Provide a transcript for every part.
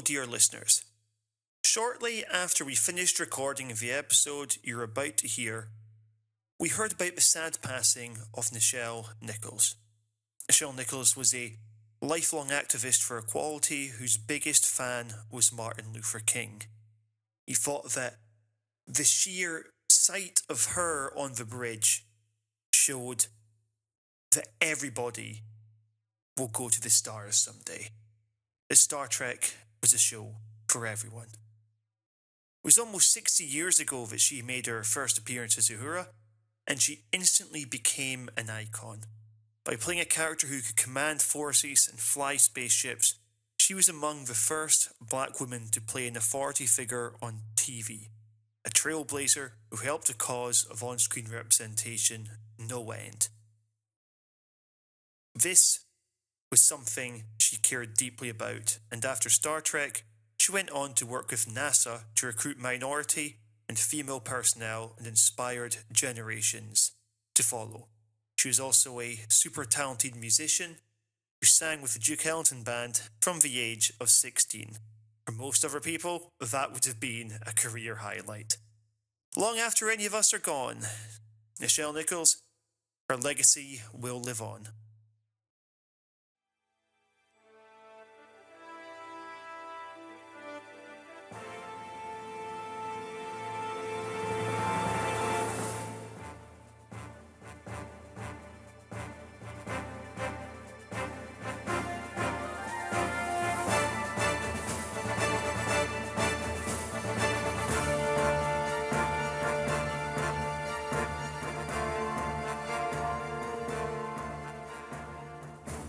Hello, dear listeners. Shortly after we finished recording the episode you're about to hear, we heard about the sad passing of Nichelle Nichols. Nichelle Nichols was a lifelong activist for equality whose biggest fan was Martin Luther King. He thought that the sheer sight of her on the bridge showed that everybody will go to the stars someday. That Star Trek was a show for everyone. It was almost 60 years ago that she made her first appearance as Uhura, and she instantly became an icon. By playing a character who could command forces and fly spaceships, she was among the first black women to play an authority figure on TV, a trailblazer who helped a cause of on-screen representation no end. This was something she cared deeply about, and after Star Trek, she went on to work with NASA to recruit minority and female personnel and inspired generations to follow. She was also a super talented musician who sang with the Duke Ellington Band from the age of 16. For most other people, that would have been a career highlight. Long after any of us are gone, Nichelle Nichols, her legacy will live on.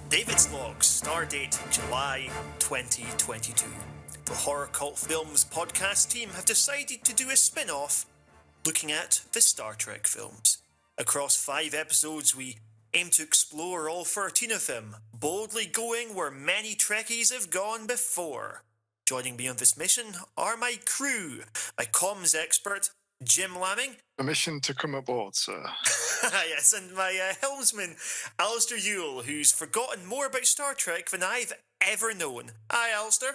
David's Logs, stardate July 2022. The Horror Cult Films podcast team have decided to do a spin-off looking at the Star Trek films. Across 5 episodes, we aim to explore all 13 of them, boldly going where many Trekkies have gone before. Joining me on this mission are my crew, my comms expert, Jim Lamming. Permission to come aboard, sir. Yes, and my helmsman, Alistair Yule, who's forgotten more about Star Trek than I've ever known. Hi, Alistair.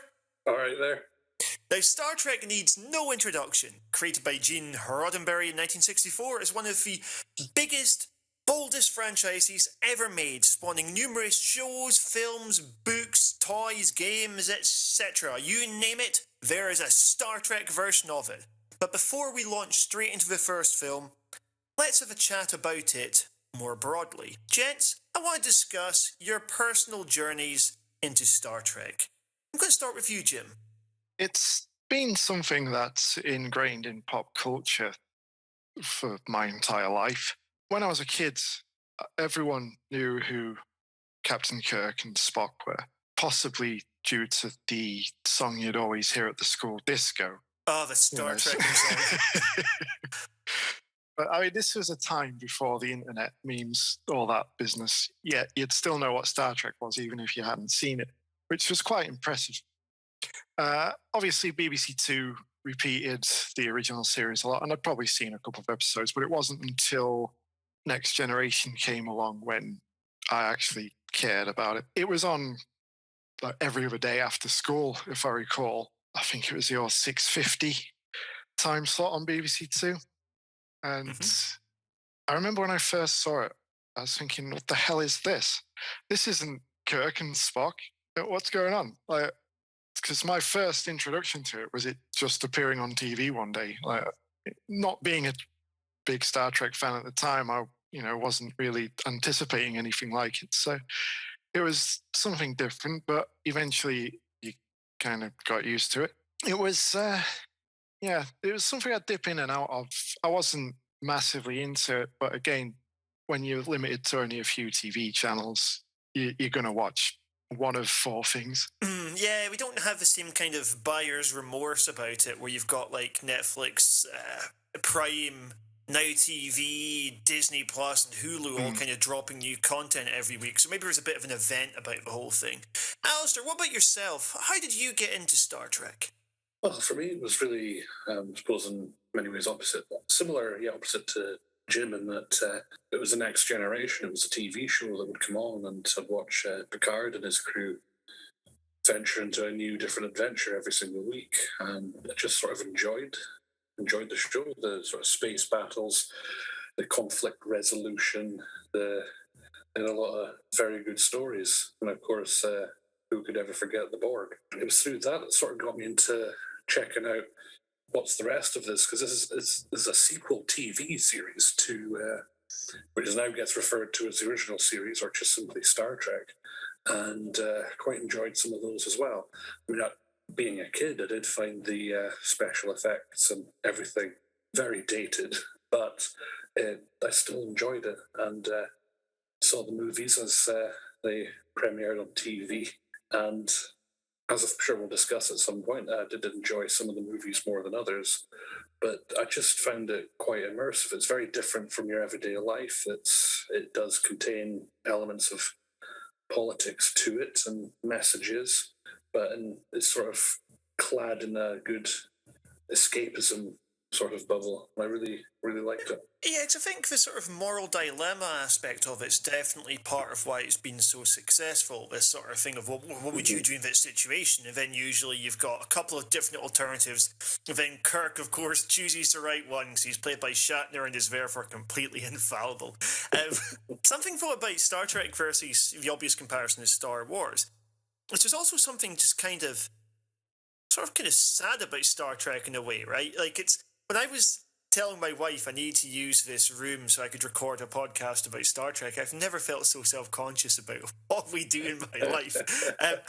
All right there. Now, Star Trek needs no introduction. Created by Gene Roddenberry in 1964, is one of the biggest, boldest franchises ever made, spawning numerous shows, films, books, toys, games, etc. You name it, there is a Star Trek version of it. But before we launch straight into the first film, let's have a chat about it more broadly. Gents, I want to discuss your personal journeys into Star Trek. I'm going to start with you, Jim. It's been something that's ingrained in pop culture for my entire life. When I was a kid, everyone knew who Captain Kirk and Spock were, possibly due to the song you'd always hear at the school disco. Oh, the Star Trek song. But I mean, this was a time before the internet, memes, all that business. Yet you'd still know what Star Trek was, even if you hadn't seen it, which was quite impressive. Obviously, BBC Two repeated the original series a lot, and I'd probably seen a couple of episodes, but it wasn't until Next Generation came along when I actually cared about it. It was on like every other day after school, if I recall. I think it was your 6:50 time slot on BBC Two. And I remember when I first saw it, I was thinking, what the hell is this? This isn't Kirk and Spock. What's going on? Like, because my first introduction to it was it just appearing on TV one day. Like, not being a big Star Trek fan at the time, I wasn't really anticipating anything like it. So it was something different, but eventually you kind of got used to it. It was, it was something I'd dip in and out of. I wasn't massively into it, but again, when you're limited to only a few TV channels, you're going to watch one of 4 things. Yeah, we don't have the same kind of buyer's remorse about it, where you've got like Netflix, Prime, Now TV, Disney Plus, and Hulu all kind of dropping new content every week. So maybe there's a bit of an event about the whole thing. Alistair, what about yourself? How did you get into Star Trek? Well, for me, it was really, I suppose, in many ways opposite to Jim, in that it was the Next Generation. It was a TV show that would come on, and I'd watch Picard and his crew venture into a new, different adventure every single week, and I just sort of enjoyed the show, the sort of space battles, the conflict resolution, and a lot of very good stories, and of course, who could ever forget the Borg? It was through that sort of got me into checking out what's the rest of this, because this is a sequel TV series to which now gets referred to as the original series or just simply Star Trek, and quite enjoyed some of those as well. I mean, being a kid, I did find the special effects and everything very dated, but I still enjoyed it, and saw the movies as they premiered on TV, and as I'm sure we'll discuss at some point, I did enjoy some of the movies more than others, but I just found it quite immersive. It's very different from your everyday life. It does contain elements of politics to it and messages, but it's sort of clad in a good escapism sort of bubble. I really, really liked it. Yeah, because I think the sort of moral dilemma aspect of it's definitely part of why it's been so successful. This sort of thing of, well, what would you do in that situation? And then usually you've got a couple of different alternatives. And then Kirk, of course, chooses the right one because he's played by Shatner and is therefore completely infallible. Something though about Star Trek versus the obvious comparison is Star Wars, which is also something just kind of sad about Star Trek in a way, right? Like when I was telling my wife I need to use this room so I could record a podcast about Star Trek, I've never felt so self-conscious about what we do in my life. And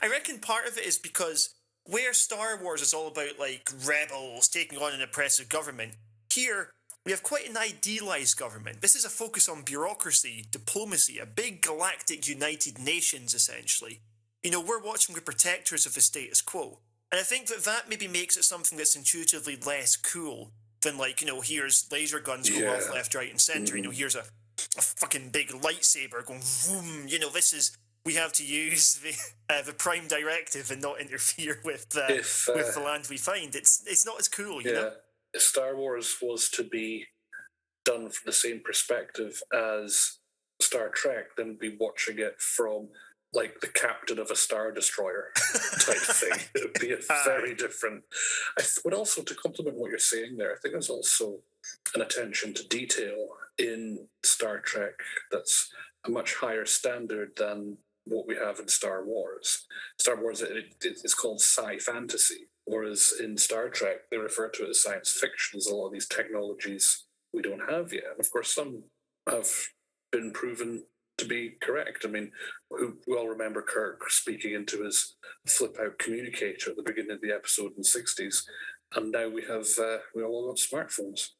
I reckon part of it is because where Star Wars is all about like rebels taking on an oppressive government, here we have quite an idealized government. This is a focus on bureaucracy, diplomacy, a big galactic United Nations, essentially. You know, we're watching the protectors of the status quo. And I think that maybe makes it something that's intuitively less cool than, like, you know, here's laser guns going off left, right, and centre. You know, here's a fucking big lightsaber going vroom. You know, we have to use the Prime Directive and not interfere with the land we find. It's not as cool, you know? If Star Wars was to be done from the same perspective as Star Trek, then we'd be watching it from like the captain of a Star Destroyer type thing. It would be a very different. I would also, to complement what you're saying there, I think there's also an attention to detail in Star Trek that's a much higher standard than what we have in Star Wars. Star Wars, it's called sci-fantasy, whereas in Star Trek, they refer to it as science fiction, as a lot of these technologies we don't have yet. And of course, some have been proven to be correct. I mean, we all remember Kirk speaking into his flip-out communicator at the beginning of the episode in the 60s, and now we all got smartphones.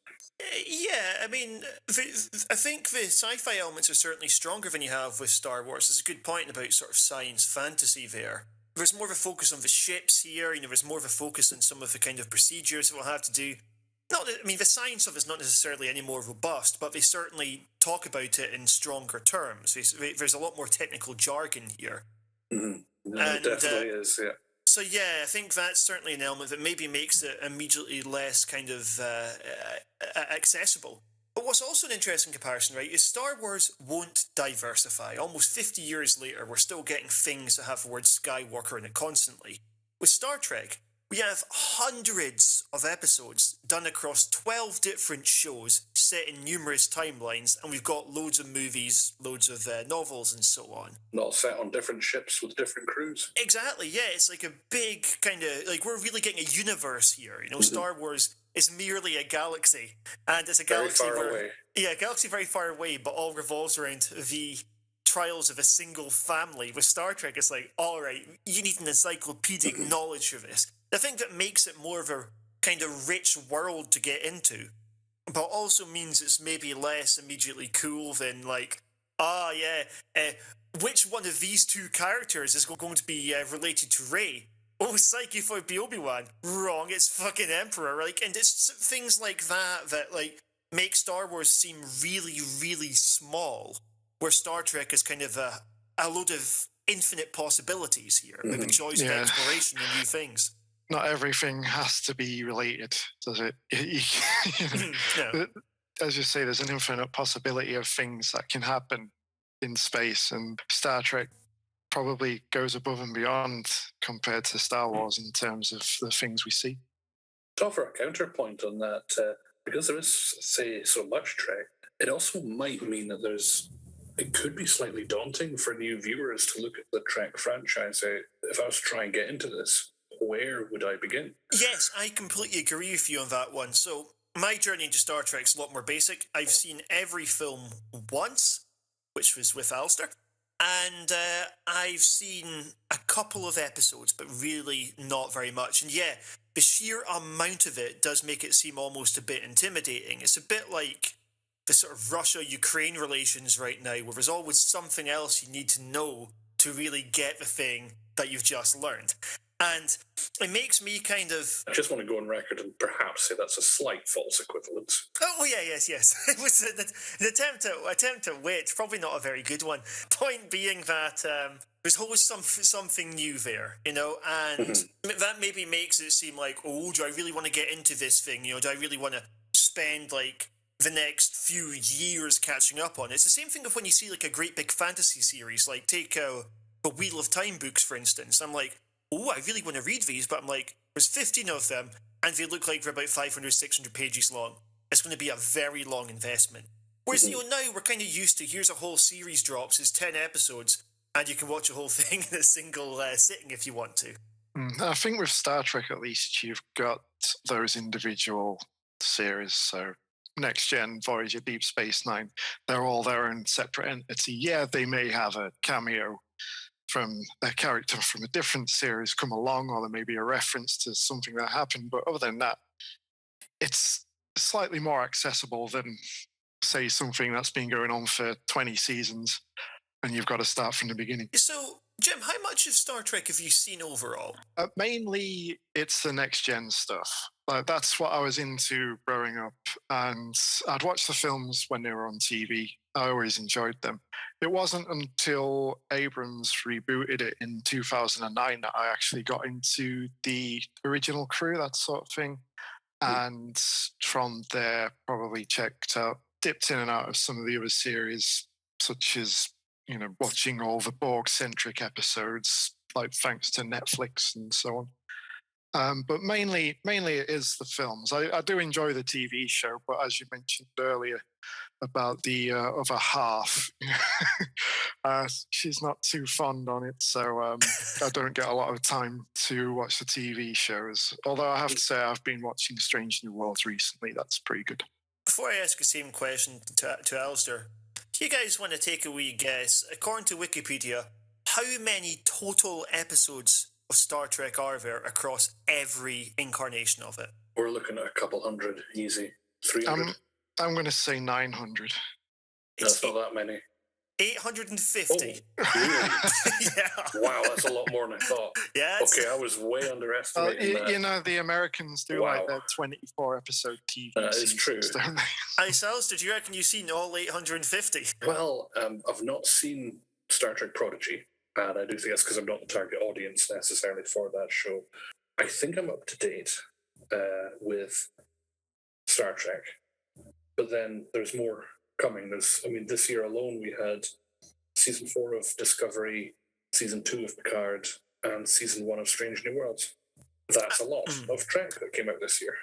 Yeah, I mean, I think the sci-fi elements are certainly stronger than you have with Star Wars. There's a good point about sort of science fantasy there. There's more of a focus on the ships here, you know, there's more of a focus on some of the kind of procedures that we'll have to do. The science of it is not necessarily any more robust, but they certainly talk about it in stronger terms. There's a lot more technical jargon here. Mm-hmm. It definitely is, yeah. So yeah, I think that's certainly an element that maybe makes it immediately less kind of accessible. But what's also an interesting comparison, right, is Star Wars won't diversify. Almost 50 years later, we're still getting things that have the word Skywalker in it constantly. With Star Trek, we have hundreds of episodes done across 12 different shows set in numerous timelines, and we've got loads of movies, loads of novels, and so on. Not set on different ships with different crews. Exactly, yeah. It's like a big kind of, like, we're really getting a universe here. You know, Star Wars is merely a galaxy, and it's a galaxy very far away. Yeah, a galaxy very far away, but all revolves around the trials of a single family. With Star Trek, it's like, all right, you need an encyclopedic knowledge of this. The thing that makes it more of a kind of rich world to get into, but also means it's maybe less immediately cool than, like, which one of these two characters is going to be related to Rey? Oh, psyche for Obi-Wan. Wrong, it's fucking Emperor. Like, and it's things like that like make Star Wars seem really, really small, where Star Trek is kind of a load of infinite possibilities here, with a choice of exploration and new things. Not everything has to be related, does it? No. As you say, there's an infinite possibility of things that can happen in space, and Star Trek probably goes above and beyond compared to Star Wars in terms of the things we see. To offer a counterpoint on that, because there is, say, so much Trek, it also might mean that it could be slightly daunting for new viewers to look at the Trek franchise. If I was to try and get into this, where would I begin? Yes, I completely agree with you on that one. So, my journey into Star Trek's a lot more basic. I've seen every film once, which was with Alistair, and I've seen a couple of episodes, but really not very much. And yeah, the sheer amount of it does make it seem almost a bit intimidating. It's a bit like the sort of Russia-Ukraine relations right now, where there's always something else you need to know to really get the thing that you've just learned. And it makes me kind of... I just want to go on record and perhaps say that's a slight false equivalence. Oh, yeah, yes. It was an attempt at wit, probably not a very good one. Point being that there's always something new there, and that maybe makes it seem like, oh, do I really want to get into this thing? Do I really want to spend, the next few years catching up on it? It's the same thing of when you see, a great big fantasy series, take the Wheel of Time books, for instance. I'm like, oh, I really want to read these, but I'm like, there's 15 of them, and they look like they're about 500, 600 pages long. It's going to be a very long investment. Whereas, now we're kind of used to, here's a whole series drops, it's 10 episodes, and you can watch a whole thing in a single sitting if you want to. I think with Star Trek, at least, you've got those individual series. So Next Gen, Voyager, Deep Space Nine, they're all their own separate entity. Yeah, they may have a cameo from a character from a different series come along, or there may be a reference to something that happened. But other than that, it's slightly more accessible than, say, something that's been going on for 20 seasons and you've got to start from the beginning. So, Jim, how much of Star Trek have you seen overall? Mainly, it's the Next Gen stuff. That's what I was into growing up, and I'd watch the films when they were on TV. I always enjoyed them. It wasn't until Abrams rebooted it in 2009 that I actually got into the original crew, that sort of thing. And from there, probably dipped in and out of some of the other series, such as, watching all the Borg-centric episodes, thanks to Netflix and so on. But mainly it is the films. I do enjoy the TV show, but as you mentioned earlier about the other half, she's not too fond on it, so I don't get a lot of time to watch the TV shows. Although I have to say I've been watching Strange New Worlds recently. That's pretty good. Before I ask the same question to Alistair, do you guys want to take a wee guess? According to Wikipedia, how many total episodes of Star Trek are there across every incarnation of it? We're looking at a couple hundred, easy. 300? I'm going to say 900. That's not that many. 850. Oh, really? Yeah. Wow, that's a lot more than I thought. Yeah. Okay, I was way underestimating that. The Americans do their 24-episode TV That is true. Don't they? Alistair, do you reckon you've seen all 850? Well, I've not seen Star Trek Prodigy, and I do think that's because I'm not the target audience necessarily for that show. I think I'm up to date with Star Trek, but then there's more coming. This year alone we had season 4 of Discovery, season 2 of Picard, and season 1 of Strange New Worlds. That's a lot of Trek that came out this year.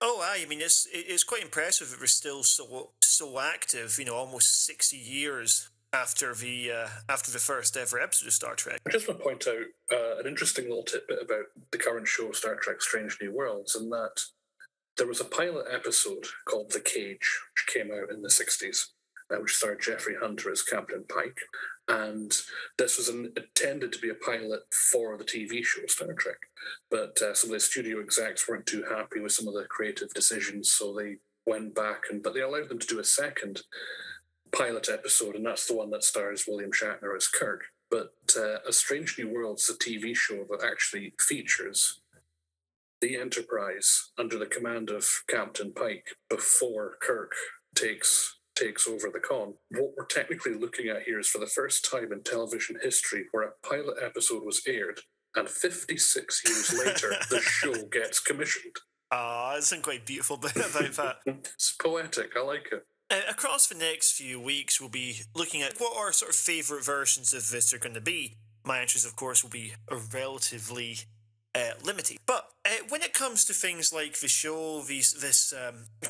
Oh, aye. It's quite impressive that we're still so active. Almost 60 years after the first ever episode of Star Trek. I just want to point out an interesting little tidbit about the current show Star Trek: Strange New Worlds, and that there was a pilot episode called The Cage, which came out in the 60s, which starred Jeffrey Hunter as Captain Pike. And this was intended to be a pilot for the TV show Star Trek. But some of the studio execs weren't too happy with some of the creative decisions, so they went back, but they allowed them to do a second pilot episode, and that's the one that stars William Shatner as Kirk. But A Strange New Worlds, the TV show that actually features the Enterprise under the command of Captain Pike before Kirk takes over the con. What we're technically looking at here is for the first time in television history where a pilot episode was aired and 56 years later the show gets commissioned. There's something quite beautiful about that. It's poetic, I like it. Across the next few weeks, we'll be looking at what our sort of favourite versions of this are going to be. my answers, of course, will be relatively limited. But when it comes to things like the show, this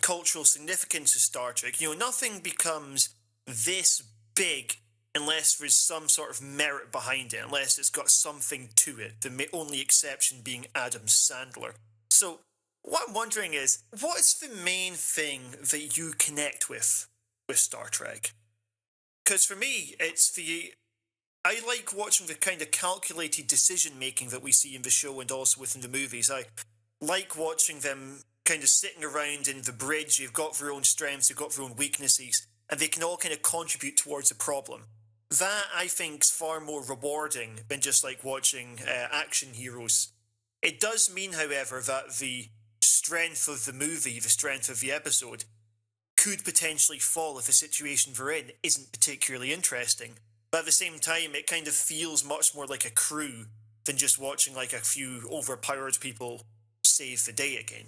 cultural significance of Star Trek, nothing becomes this big unless there's some sort of merit behind it, unless it's got something to it, the only exception being Adam Sandler. So what I'm wondering is, what's the main thing that you connect with Star Trek? Because for me, I like watching the kind of calculated decision-making that we see in the show and also within the movies. I like watching them kind of sitting around in the bridge. They've got their own strengths, they've got their own weaknesses, and they can all kind of contribute towards a problem. That, I think, is far more rewarding than just like watching action heroes. It does mean, however, that the strength of the movie, the strength of the episode, could potentially fall if the situation they're in isn't particularly interesting. But at the same time, it kind of feels much more like a crew than just watching like a few overpowered people save the day again.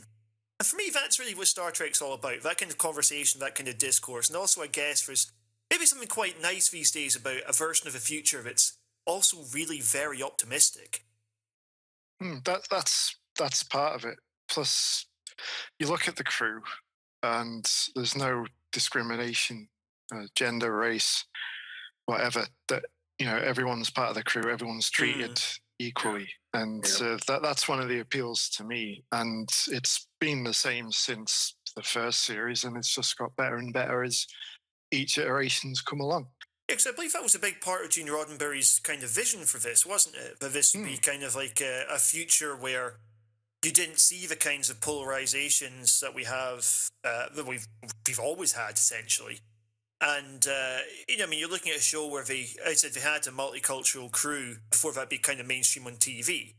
And for me, that's really what Star Trek's all about. That kind of conversation, that kind of discourse. And also, I guess, there's maybe something quite nice these days about a version of the future that's also really very optimistic. That's part of it. Plus, you look at the crew, and there's no discrimination, gender, race, whatever. That everyone's part of the crew. Everyone's treated equally, and that's one of the appeals to me. And it's been the same since the first series, and it's just got better and better as each iteration's come along. Because I believe that was a big part of Gene Roddenberry's kind of vision for this, wasn't it? That this would be kind of like a future where you didn't see the kinds of polarizations that we have, that we've always had, essentially. And, you're looking at a show where they had a multicultural crew before that be kind of mainstream on TV.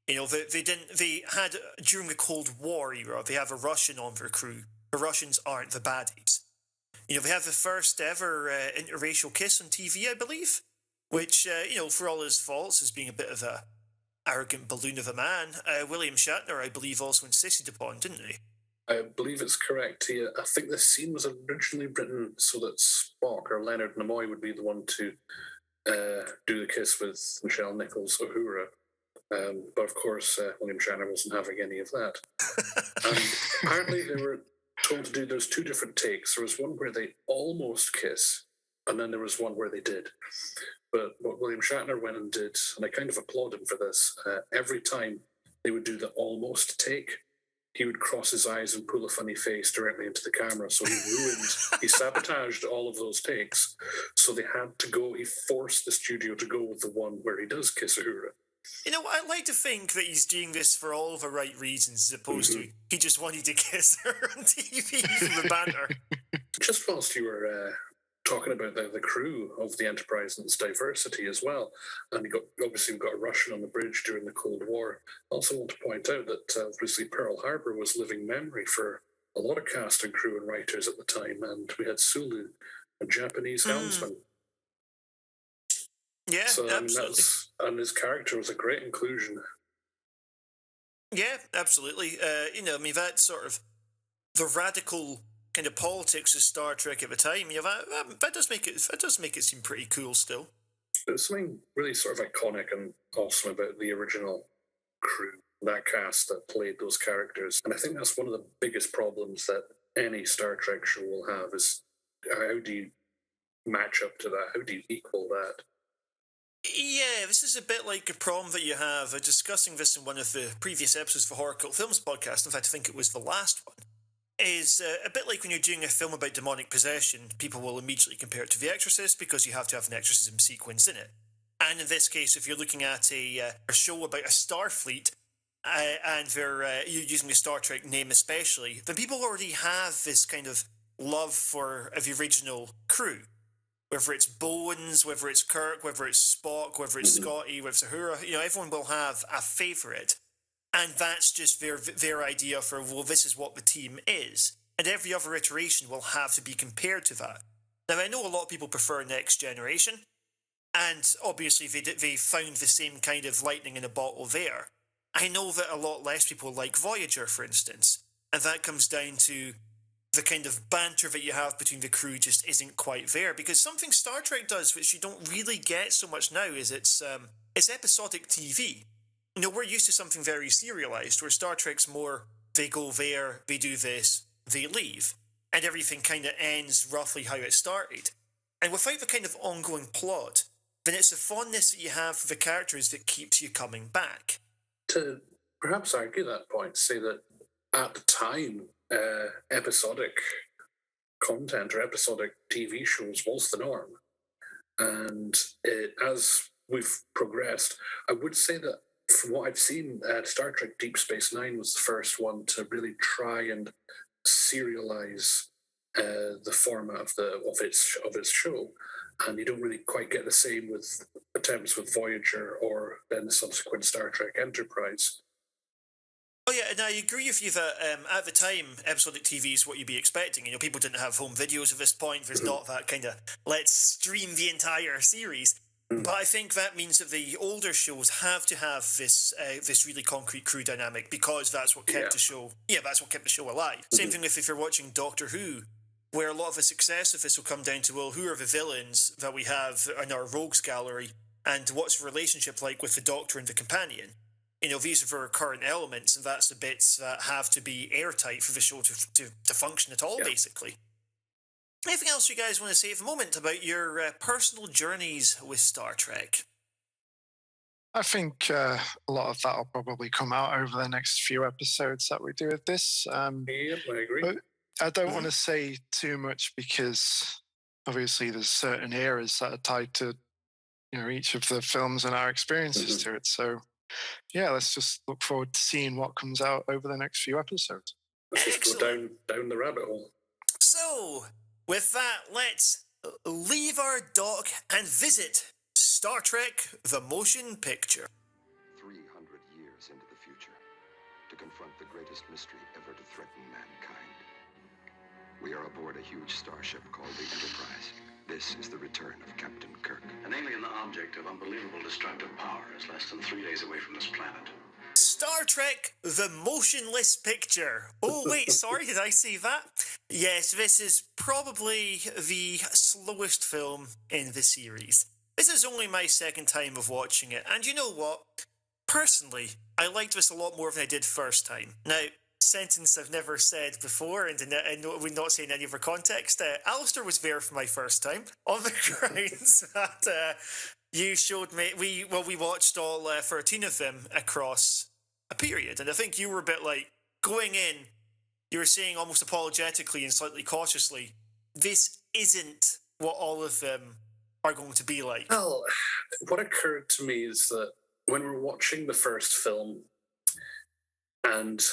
They had, during the Cold War era, they have a Russian on their crew. The Russians aren't the baddies. They have the first ever interracial kiss on TV, I believe, which, for all his faults, as being a bit of a arrogant balloon of a man, William Shatner, I believe, also insisted upon, didn't he? I believe it's correct. I think the scene was originally written so that Spock or Leonard Nimoy would be the one to do the kiss with Michelle Nichols' Uhura. But of course, William Shatner wasn't having any of that. And apparently they were told to do those two different takes. There was one where they almost kiss, and then there was one where they did. But what William Shatner went and did, and I kind of applaud him for this, every time they would do the almost take, he would cross his eyes and pull a funny face directly into the camera. So he sabotaged all of those takes. So he forced the studio to go with the one where he does kiss Uhura. I like to think that he's doing this for all the right reasons, as opposed to he just wanted to kiss her on TV for the banter. Just whilst you were talking about the crew of the Enterprise and its diversity as well, and we've got a Russian on the bridge during the Cold War. I also want to point out that obviously Pearl Harbor was living memory for a lot of cast and crew and writers at the time, and we had Sulu, a Japanese helmsman. Yeah, so absolutely. And his character was a great inclusion. Yeah, absolutely. That sort of the radical kind of politics of Star Trek at the time. That does make it seem pretty cool still. There's something really sort of iconic and awesome about the original crew, that cast that played those characters, and I think that's one of the biggest problems that any Star Trek show will have is how do you match up to that? How do you equal that? Yeah, this is a bit like a problem that you have. Discussing this in one of the previous episodes for Horror Cult Films podcast, in fact I think it was the last one, is a bit like when you're doing a film about demonic possession, people will immediately compare it to The Exorcist because you have to have an exorcism sequence in it. And in this case, if you're looking at a show about a Starfleet, and they're using the Star Trek name especially, then people already have this kind of love for the original crew. Whether it's Bones, whether it's Kirk, whether it's Spock, whether it's Scotty, whether it's Uhura, everyone will have a favourite. And that's just their idea for, well, this is what the team is. And every other iteration will have to be compared to that. Now, I know a lot of people prefer Next Generation, and obviously they found the same kind of lightning in a bottle there. I know that a lot less people like Voyager, for instance, and that comes down to the kind of banter that you have between the crew just isn't quite there. Because something Star Trek does, which you don't really get so much now, is it's episodic TV. You know, we're used to something very serialized, where Star Trek's more, they go there, they do this, they leave, and everything kind of ends roughly how it started. And without the kind of ongoing plot, then it's the fondness that you have for the characters that keeps you coming back. To perhaps argue that point, say that at the time, episodic content or episodic TV shows was the norm. And as we've progressed, I would say that from what I've seen, Star Trek Deep Space Nine was the first one to really try and serialize the format of its show, and you don't really quite get the same with attempts with Voyager or then the subsequent Star Trek Enterprise. Oh yeah, and I agree with you that at the time, episodic TV is what you'd be expecting. You know, people didn't have home videos at this point. There's not that kind of, let's stream the entire series. But I think that means that the older shows have to have this really concrete crew dynamic, because that's what kept the show. Yeah, that's what kept the show alive. Same thing with if you're watching Doctor Who, where a lot of the success of this will come down to, well, who are the villains that we have in our rogues gallery, and what's the relationship like with the Doctor and the companion? You know, these are the recurrent elements, and that's the bits that have to be airtight for the show to function at all, basically. Anything else you guys want to say at the moment about your personal journeys with Star Trek? I think a lot of that will probably come out over the next few episodes that we do with this. Yep, I agree. But I don't want to say too much, because obviously there's certain eras that are tied to, you know, each of the films and our experiences to it. So yeah, let's just look forward to seeing what comes out over the next few episodes. Let's just go down the rabbit hole. So, with that, let's leave our dock and visit Star Trek: The Motion Picture. 300 years into the future, to confront the greatest mystery ever to threaten mankind. We are aboard a huge starship called the Enterprise. This is the return of Captain Kirk. An alien object of unbelievable destructive power is less than 3 days away from this planet. Star Trek: The Motionless Picture. Oh, wait, sorry, did I say that? Yes, this is probably the slowest film in the series. This is only my second time of watching it, and you know what? Personally, I liked this a lot more than I did first time. Now, sentence I've never said before, and we're not saying any other context. Alistair was there for my first time, on the grounds that you showed me. We watched all 13 of them across a period, and I think you were a bit like, going in, you were saying almost apologetically and slightly cautiously, this isn't what all of them are going to be like. Well, what occurred to me is that when we're watching the first film, and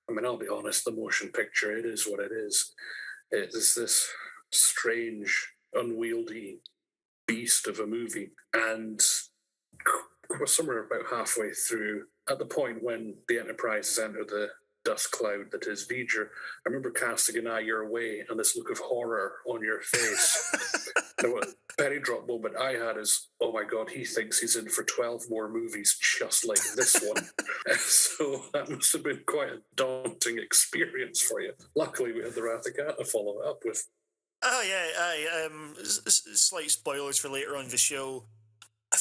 I mean, I'll be honest, the motion picture, it is what it is. It is this strange, unwieldy beast of a movie. And we're somewhere about halfway through, at the point when the Enterprise has entered the dust cloud that is V'ger, I remember casting an eye your way and this look of horror on your face. The penny drop moment I had is, oh my God, he thinks he's in for 12 more movies just like this one. So that must have been quite a daunting experience for you. Luckily, we had the Wrath of Khan to follow it up with. Oh yeah, slight spoilers for later on in the show.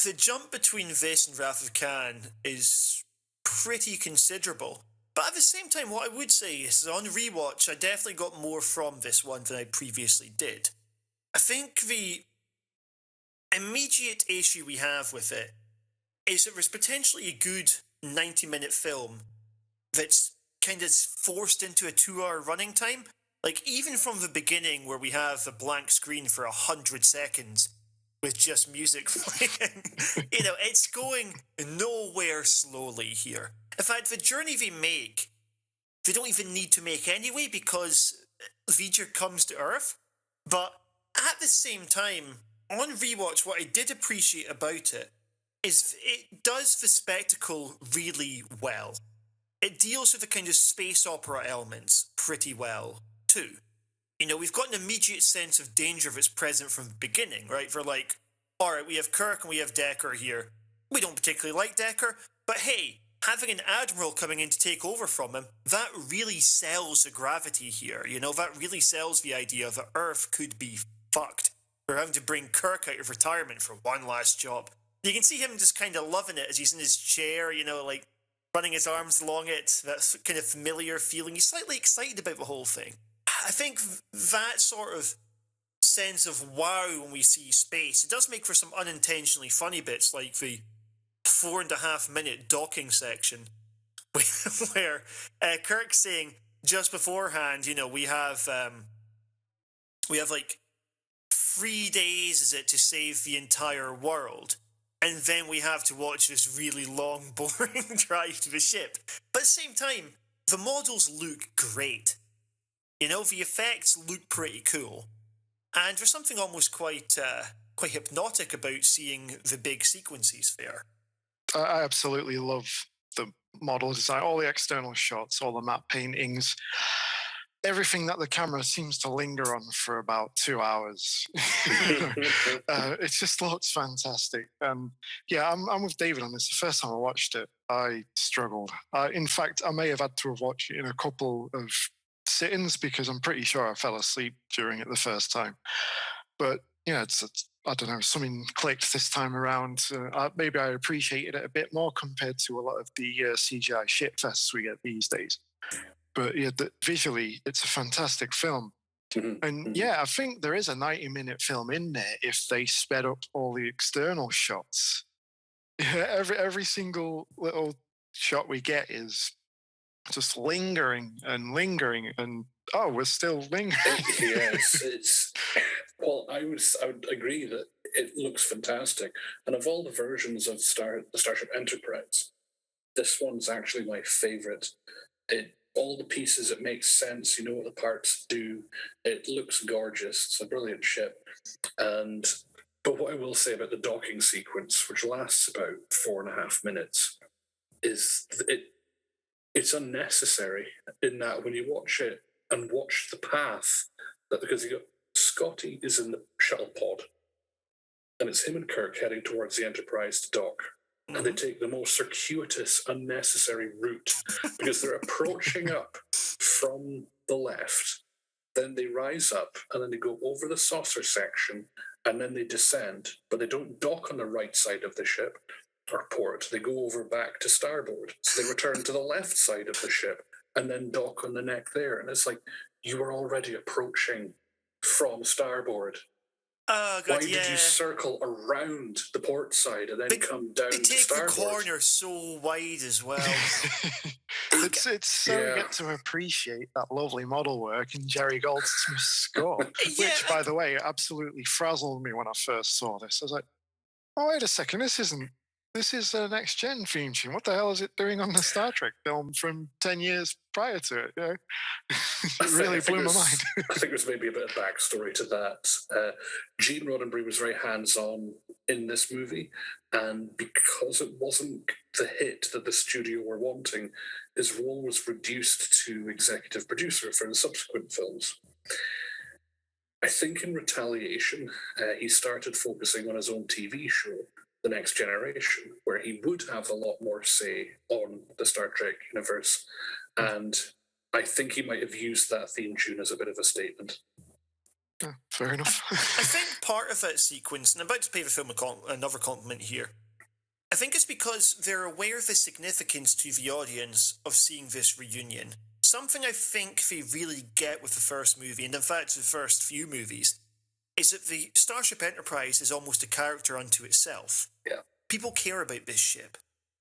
The jump between this and Wrath of Khan is pretty considerable. But at the same time, what I would say is, on rewatch, I definitely got more from this one than I previously did. I think the immediate issue we have with it is that there's potentially a good 90-minute film that's kind of forced into a 2-hour running time. Like, even from the beginning, where we have a blank screen for 100 seconds with just music playing, you know, it's going nowhere slowly here. In fact, the journey they make, they don't even need to make anyway, because V'ger comes to Earth. But at the same time, on rewatch, what I did appreciate about it is it does the spectacle really well. It deals with the kind of space opera elements pretty well, too. You know, we've got an immediate sense of danger that's present from the beginning, right? We're like, all right, we have Kirk and we have Decker here. We don't particularly like Decker, but hey, having an admiral coming in to take over from him, that really sells the gravity here. You know, that really sells the idea that Earth could be fucked. We're having to bring Kirk out of retirement for one last job. You can see him just kind of loving it as he's in his chair, you know, like running his arms along it, that kind of familiar feeling. He's slightly excited about the whole thing. I think that sort of sense of wow when we see space, it does make for some unintentionally funny bits, like the 4.5 minute docking section where Kirk's saying just beforehand, you know, we have like 3 days, is it, to save the entire world, and then we have to watch this really long, boring drive to the ship. But at the same time, the models look great. You know, the effects look pretty cool, and there's something almost quite hypnotic about seeing the big sequences there. I absolutely love the model design, all the external shots, all the matte paintings, everything that the camera seems to linger on for about 2 hours. It just looks fantastic. Yeah, I'm with David on this. The first time I watched it, I struggled. In fact, I may have had to have watched it in a couple of sit-ins because I'm pretty sure I fell asleep during it the first time. But yeah, it's I don't know, something clicked this time around. Maybe I appreciated it a bit more compared to a lot of the CGI shitfests we get these days. But yeah, visually, it's a fantastic film. And yeah, I think there is a 90-minute film in there if they sped up all the external shots. Yeah, every single little shot we get is just lingering, and oh, we're still lingering. Yes, well, I would agree that it looks fantastic. And of all the versions of the Starship Enterprise, this one's actually my favorite. All the pieces, it makes sense. You know what the parts do. It looks gorgeous. It's a brilliant ship. But what I will say about the docking sequence, which lasts about 4.5 minutes, is it's unnecessary in that when you watch it and watch the path, that because Scotty is in the shuttle pod, and it's him and Kirk heading towards the Enterprise to dock. And they take the most circuitous, unnecessary route because they're approaching up from the left. Then they rise up and then they go over the saucer section and then they descend, but they don't dock on the right side of the ship or port. They go over back to starboard. So they return to the left side of the ship and then dock on the neck there. And it's like, you were already approaching from starboard. Oh, God, Why did you circle around the port side and then come down to starboard? They take the corner so wide as well. It's so you get to appreciate that lovely model work and Jerry Goldsmith's score, which, by the way, absolutely frazzled me when I first saw this. I was like, oh, wait a second, this is a Next Gen theme tune. What the hell is it doing on the Star Trek film from 10 years prior to it? You know? It really blew my mind. I think there's maybe a bit of backstory to that. Gene Roddenberry was very hands-on in this movie, and because it wasn't the hit that the studio were wanting, his role was reduced to executive producer for the subsequent films. I think in retaliation, he started focusing on his own TV show, The Next Generation, where he would have a lot more say on the Star Trek universe. And I think he might have used that theme tune as a bit of a statement. Yeah, fair enough. I think part of that sequence, and I'm about to pay the film another compliment here, I think it's because they're aware of the significance to the audience of seeing this reunion. Something I think they really get with the first movie, and in fact the first few movies, is that the Starship Enterprise is almost a character unto itself. Yeah. People care about this ship.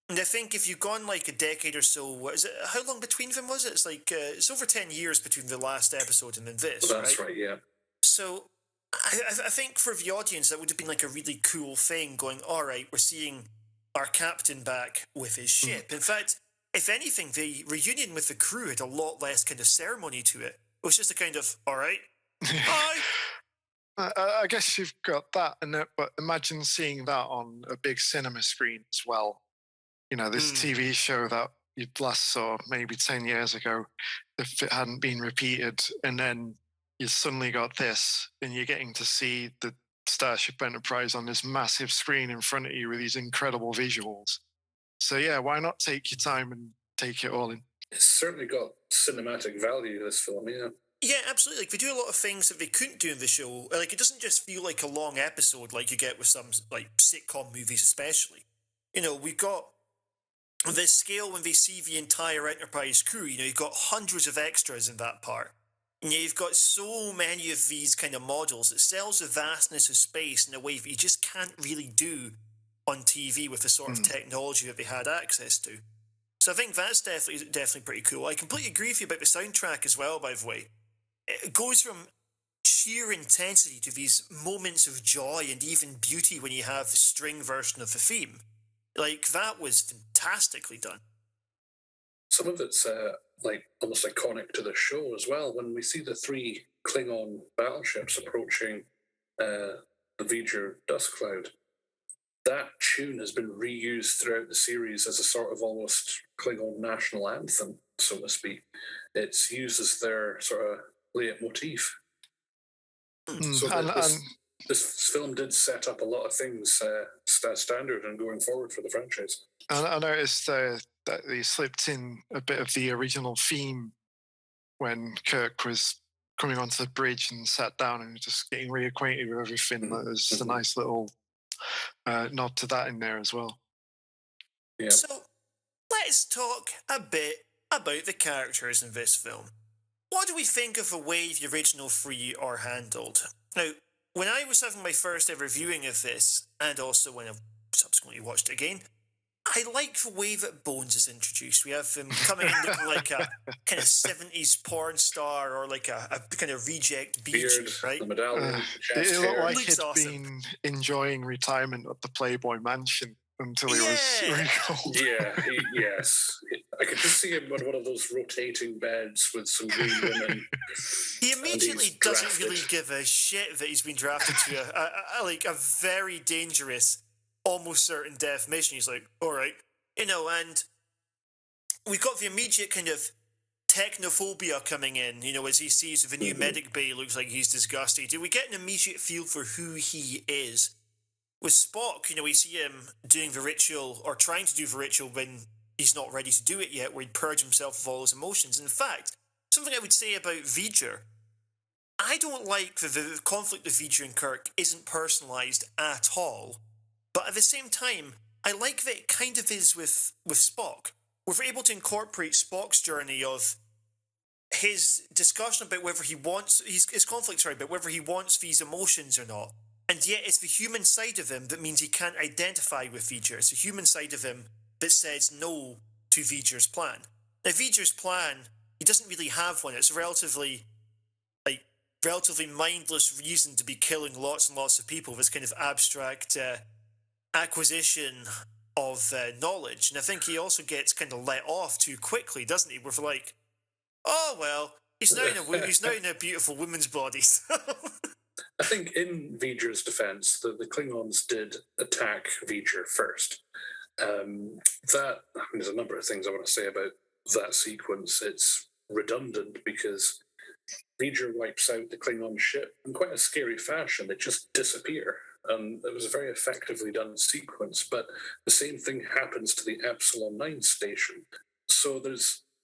And I think if you've gone like a decade or so, what is it? How long between them was it? It's like, it's over 10 years between the last episode and then this, well, that's right, yeah. So I think for the audience, that would have been like a really cool thing going, all right, we're seeing our captain back with his ship. In fact, if anything, the reunion with the crew had a lot less kind of ceremony to it. It was just a kind of, all right, bye. I guess you've got that, but imagine seeing that on a big cinema screen as well. You know, this TV show that you last saw maybe 10 years ago, if it hadn't been repeated, and then you suddenly got this, and you're getting to see the Starship Enterprise on this massive screen in front of you with these incredible visuals. So yeah, why not take your time and take it all in? It's certainly got cinematic value, this film, yeah. Yeah, absolutely. Like, they do a lot of things that they couldn't do in the show. Like, it doesn't just feel like a long episode like you get with some, like, sitcom movies especially. You know, we've got this scale when they see the entire Enterprise crew. You know, you've got hundreds of extras in that part. And you've got so many of these kind of models. It sells the vastness of space in a way that you just can't really do on TV with the sort of technology that they had access to. So I think that's definitely pretty cool. I completely agree with you about the soundtrack as well, by the way. It goes from sheer intensity to these moments of joy and even beauty when you have the string version of the theme. Like, that was fantastically done. Some of it's like almost iconic to the show as well. When we see the 3 Klingon battleships approaching the V'ger dust cloud, that tune has been reused throughout the series as a sort of almost Klingon national anthem, so to speak. It's used as their sort of leitmotif. So this film did set up a lot of things standard and going forward for the franchise. And I noticed that they slipped in a bit of the original theme when Kirk was coming onto the bridge and sat down and just getting reacquainted with everything. There's a nice little nod to that in there as well. Yeah. So let's talk a bit about the characters in this film. What do we think of the way the original 3 are handled? Now, when I was having my first ever viewing of this, and also when I subsequently watched it again, I like the way that Bones is introduced. We have him coming in looking like a kind of 70s porn star or like a kind of reject beard, right? The medallion, it looked like Looks he'd awesome. been enjoying retirement at the Playboy Mansion until he was recalled. Yeah, yes. I could just see him on one of those rotating beds with some green women. He immediately doesn't really give a shit that he's been drafted to a very dangerous, almost certain death mission. He's like, all right, you know, and we've got the immediate kind of technophobia coming in, you know, as he sees the new medic bay, looks like he's disgusted. Do we get an immediate feel for who he is? With Spock, you know, we see him doing the ritual, or trying to do the ritual when he's not ready to do it yet, where he'd purge himself of all his emotions. In fact, something I would say about V'ger, I don't like that the conflict with V'ger and Kirk isn't personalised at all. But at the same time, I like that it kind of is with Spock. We're able to incorporate Spock's journey of his discussion about whether he wants, his conflict, about whether he wants these emotions or not. And yet it's the human side of him that means he can't identify with V'ger. It's the human side of him that says no to V'ger's plan. Now, V'ger's plan, he doesn't really have one. It's a relatively mindless reason to be killing lots and lots of people, this kind of abstract acquisition of knowledge. And I think he also gets kind of let off too quickly, doesn't he? We're like, oh, well, he's now in a beautiful woman's body. I think in V'ger's defense, the Klingons did attack V'ger first. There's a number of things I want to say about that sequence. It's redundant because V'ger wipes out the Klingon ship in quite a scary fashion. They just disappear. It was a very effectively done sequence, but the same thing happens to the Epsilon 9 station. So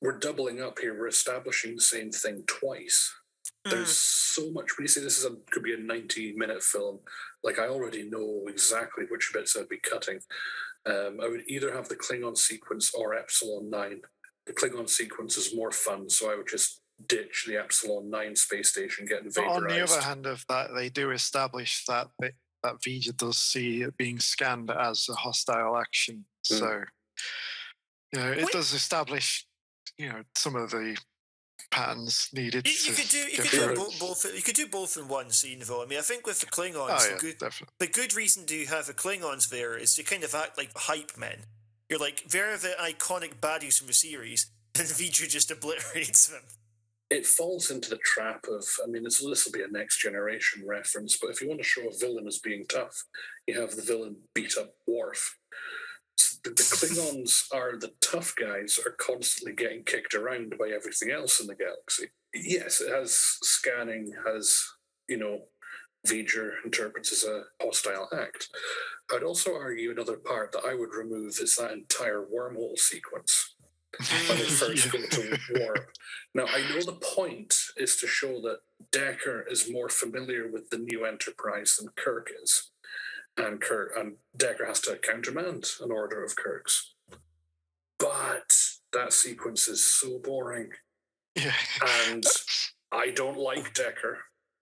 we're doubling up here. We're establishing the same thing twice. There's so much. When you say this could be a 90-minute film, like I already know exactly which bits I'd be cutting. I would either have the Klingon sequence or Epsilon 9. The Klingon sequence is more fun, so I would just ditch the Epsilon 9 space station getting vaporized. On the other hand of that, they do establish that V'ger does see it being scanned as a hostile action. So, you know, it does establish, you know, some of the patterns needed. You could do both in one scene, though. I mean, I think with the Klingons, the good reason to have the Klingons there is to kind of act like hype men. You're like, they're the iconic baddies from the series, and V'ger just obliterates them. It falls into the trap of, this will be a Next Generation reference, but if you want to show a villain as being tough, you have the villain beat up Worf. The Klingons are the tough guys, are constantly getting kicked around by everything else in the galaxy. Yes, it has scanning, has, V'ger interprets as a hostile act. I'd also argue another part that I would remove is that entire wormhole sequence when they first go to warp. Now, I know the point is to show that Decker is more familiar with the new Enterprise than Kirk is. And Decker has to countermand an order of Kirk's. But that sequence is so boring. Yeah. And I don't like Decker.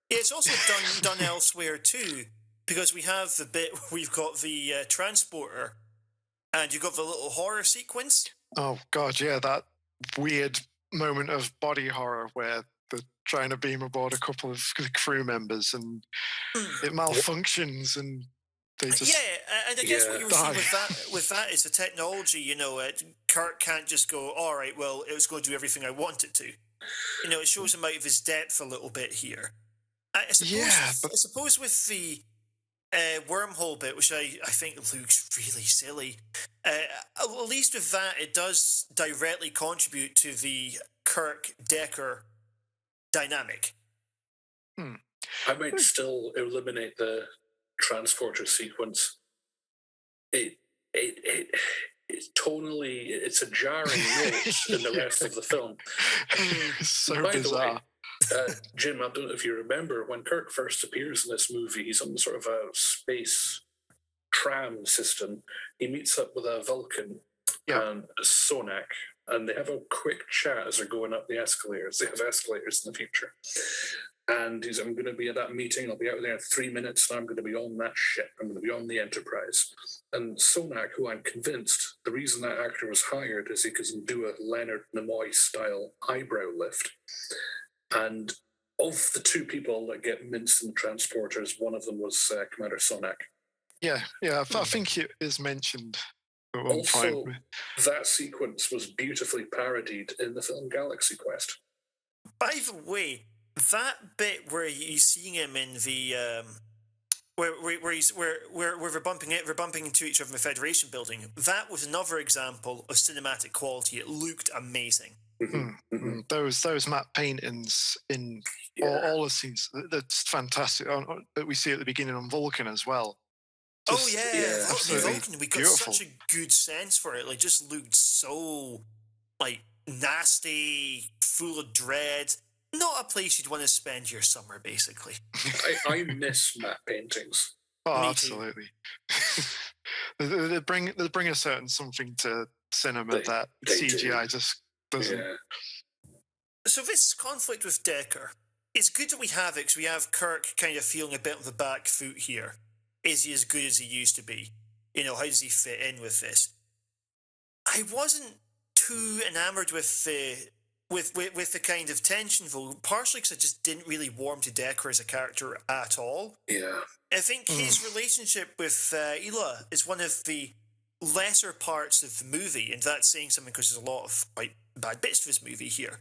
It's also done elsewhere too, because we have the bit we've got the transporter, and you've got the little horror sequence. Oh God, yeah, that weird moment of body horror where they're trying to beam aboard a couple of crew members and it malfunctions and they just and I guess what you were seeing with that is the technology. Kirk can't just go, all right, well, it was going to do everything I want it to. It shows him out of his depth a little bit here. I suppose with the wormhole bit, which I think looks really silly, at least with that, it does directly contribute to the Kirk-Decker dynamic. I might still eliminate the transporter sequence. It's tonally, it's a jarring note in the rest of the film. It's so By bizarre. The way, Jim, I don't know if you remember, when Kirk first appears in this movie, he's on sort of a space tram system. He meets up with a Vulcan and a Sonak, and they have a quick chat as they're going up the escalators. They have escalators in the future. And he's, I'm going to be at that meeting. I'll be out there in 3 minutes, and I'm going to be on that ship. I'm going to be on the Enterprise. And Sonak, who I'm convinced the reason that actor was hired is he can do a Leonard Nimoy-style eyebrow lift. And of the two people that get minced in transporters, one of them was Commander Sonak. Yeah, I think it is mentioned at one also, point. That sequence was beautifully parodied in the film Galaxy Quest. By the way, that bit where you're seeing him in the where we're bumping into each other in the Federation building, that was another example of cinematic quality. It looked amazing. Mm-hmm. Those matte paintings in all the scenes, that's fantastic. That we see at the beginning on Vulcan as well. Vulcan, we got beautiful. such a good sense for it. Like, just looked so nasty, full of dread. Not a place you'd want to spend your summer, basically. I miss matte paintings. Oh, absolutely. they bring a certain something to cinema that CGI just doesn't. Yeah. So this conflict with Decker, it's good that we have it, because we have Kirk kind of feeling a bit on the back foot here. Is he as good as he used to be? How does he fit in with this? I wasn't too enamoured with the kind of tension, though, partially because I just didn't really warm to Decker as a character at all. Yeah. I think his relationship with Ela is one of the lesser parts of the movie, and that's saying something because there's a lot of quite bad bits to this movie here.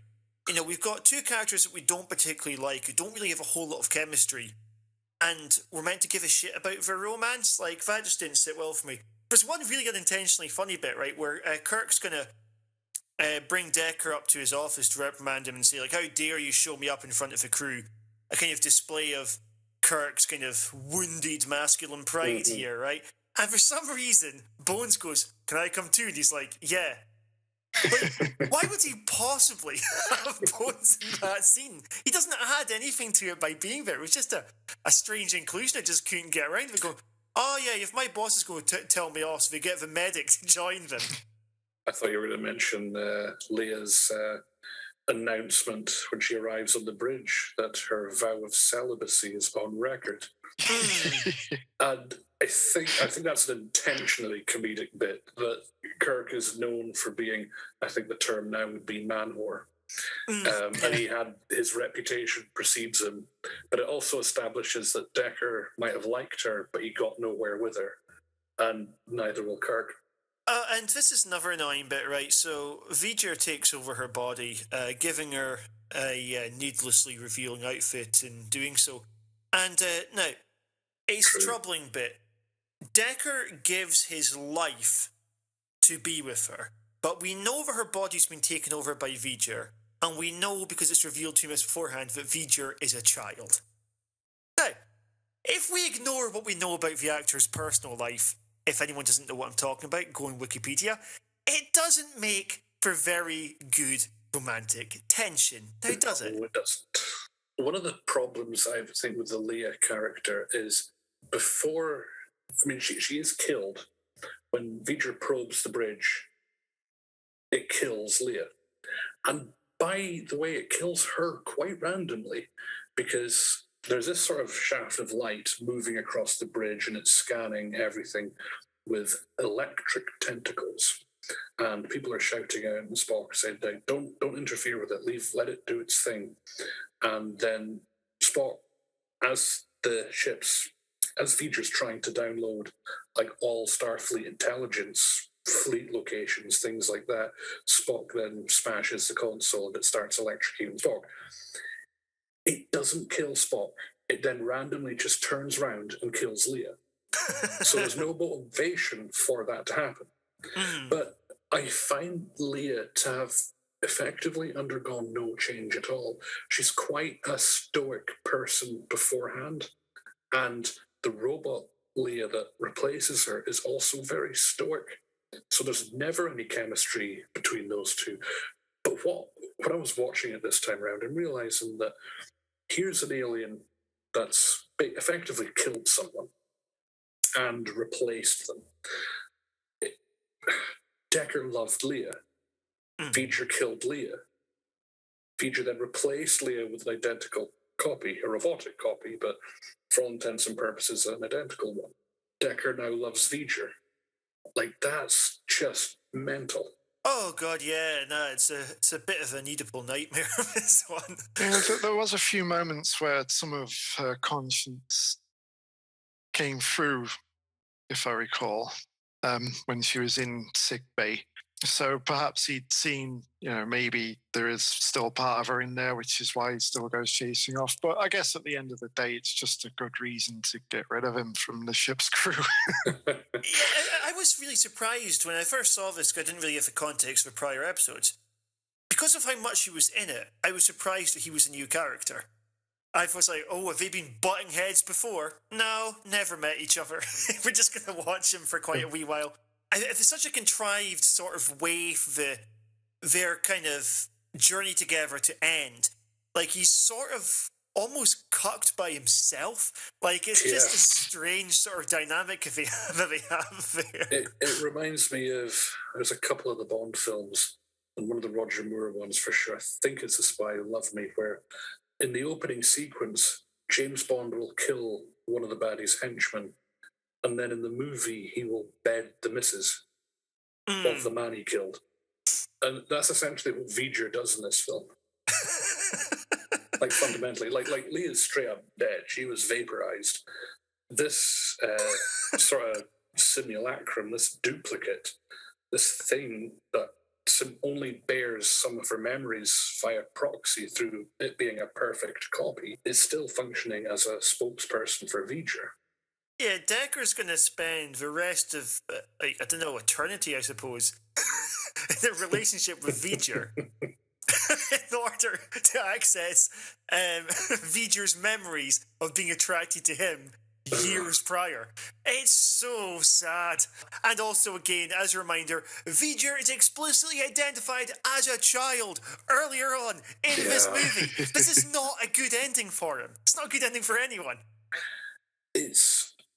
We've got two characters that we don't particularly like, who don't really have a whole lot of chemistry, and we're meant to give a shit about their romance. Like, that just didn't sit well for me. There's one really unintentionally funny bit, right, where Kirk's gonna bring Decker up to his office to reprimand him and say, like, how dare you show me up in front of the crew? A kind of display of Kirk's kind of wounded masculine pride here, right? And for some reason, Bones goes, can I come too? And he's like, yeah. But why would he possibly have Bones in that scene? He doesn't add anything to it by being there. It was just a strange inclusion I just couldn't get around. We go, oh yeah, if my boss is going to tell me off, so they get the medic to join them. I thought you were going to mention Leia's announcement when she arrives on the bridge that her vow of celibacy is on record. And I think that's an intentionally comedic bit, that Kirk is known for being, I think the term now would be man-whore. And he had, his reputation precedes him, but it also establishes that Decker might have liked her, but he got nowhere with her, and neither will Kirk. And this is another annoying bit, right? So V'ger takes over her body, giving her a needlessly revealing outfit in doing so. And now, it's a troubling bit. Decker gives his life to be with her, but we know that her body's been taken over by V'ger, and we know, because it's revealed to us beforehand, that V'ger is a child. Now, if we ignore what we know about the actor's personal life, if anyone doesn't know what I'm talking about, go on Wikipedia, it doesn't make for very good romantic tension. Now, does it? No, it doesn't. One of the problems I think with the Leah character is before, I mean, she is killed. When V'ger probes the bridge, it kills Leah. And by the way, it kills her quite randomly because there's this sort of shaft of light moving across the bridge and it's scanning everything with electric tentacles. And people are shouting out, and Spock saying, "Don't interfere with it. Let it do its thing." And then Spock, as V'ger's trying to download like all Starfleet intelligence, fleet locations, things like that, Spock then smashes the console and it starts electrocuting Spock. It doesn't kill Spock. It then randomly just turns around and kills Leah. So there's no motivation for that to happen. But I find Leah to have effectively undergone no change at all. She's quite a stoic person beforehand, and the robot Leah that replaces her is also very stoic. So there's never any chemistry between those two. But when I was watching it this time around, I'm realizing that here's an alien that's effectively killed someone and replaced them. Decker loved Leah. V'ger killed Leah. V'ger then replaced Leah with an identical copy, a robotic copy, but for all intents and purposes, an identical one. Decker now loves V'ger. Like, that's just mental. Oh God, yeah, no, it's a bit of an Oedipal nightmare, this one. Yeah, there was a few moments where some of her conscience came through, if I recall, when she was in sick bay. So perhaps he'd seen, maybe there is still part of her in there, which is why he still goes chasing off. But I guess at the end of the day, it's just a good reason to get rid of him from the ship's crew. Yeah, I was really surprised when I first saw this, because I didn't really have the context for prior episodes. Because of how much he was in it, I was surprised that he was a new character. I was like, oh, have they been butting heads before? No, never met each other. We're just going to watch him for quite a wee while. It's such a contrived sort of way for their kind of journey together to end. Like, he's sort of almost cucked by himself. Like, it's just a strange sort of dynamic that they have there. It reminds me of, there's a couple of the Bond films, and one of the Roger Moore ones for sure. I think it's A Spy Who Loved Me, where in the opening sequence, James Bond will kill one of the baddies' henchmen, and then in the movie, he will bed the missus of the man he killed. And that's essentially what V'ger does in this film. Like, fundamentally. Like Leah's straight up dead. She was vaporized. This sort of simulacrum, this duplicate, this thing that only bears some of her memories via proxy through it being a perfect copy, is still functioning as a spokesperson for V'ger. Yeah, Decker's going to spend the rest of, I don't know, eternity, I suppose, in a relationship with V'ger in order to access V'ger's memories of being attracted to him years prior. It's so sad. And also, again, as a reminder, V'ger is explicitly identified as a child earlier on in this movie. This is not a good ending for him. It's not a good ending for anyone.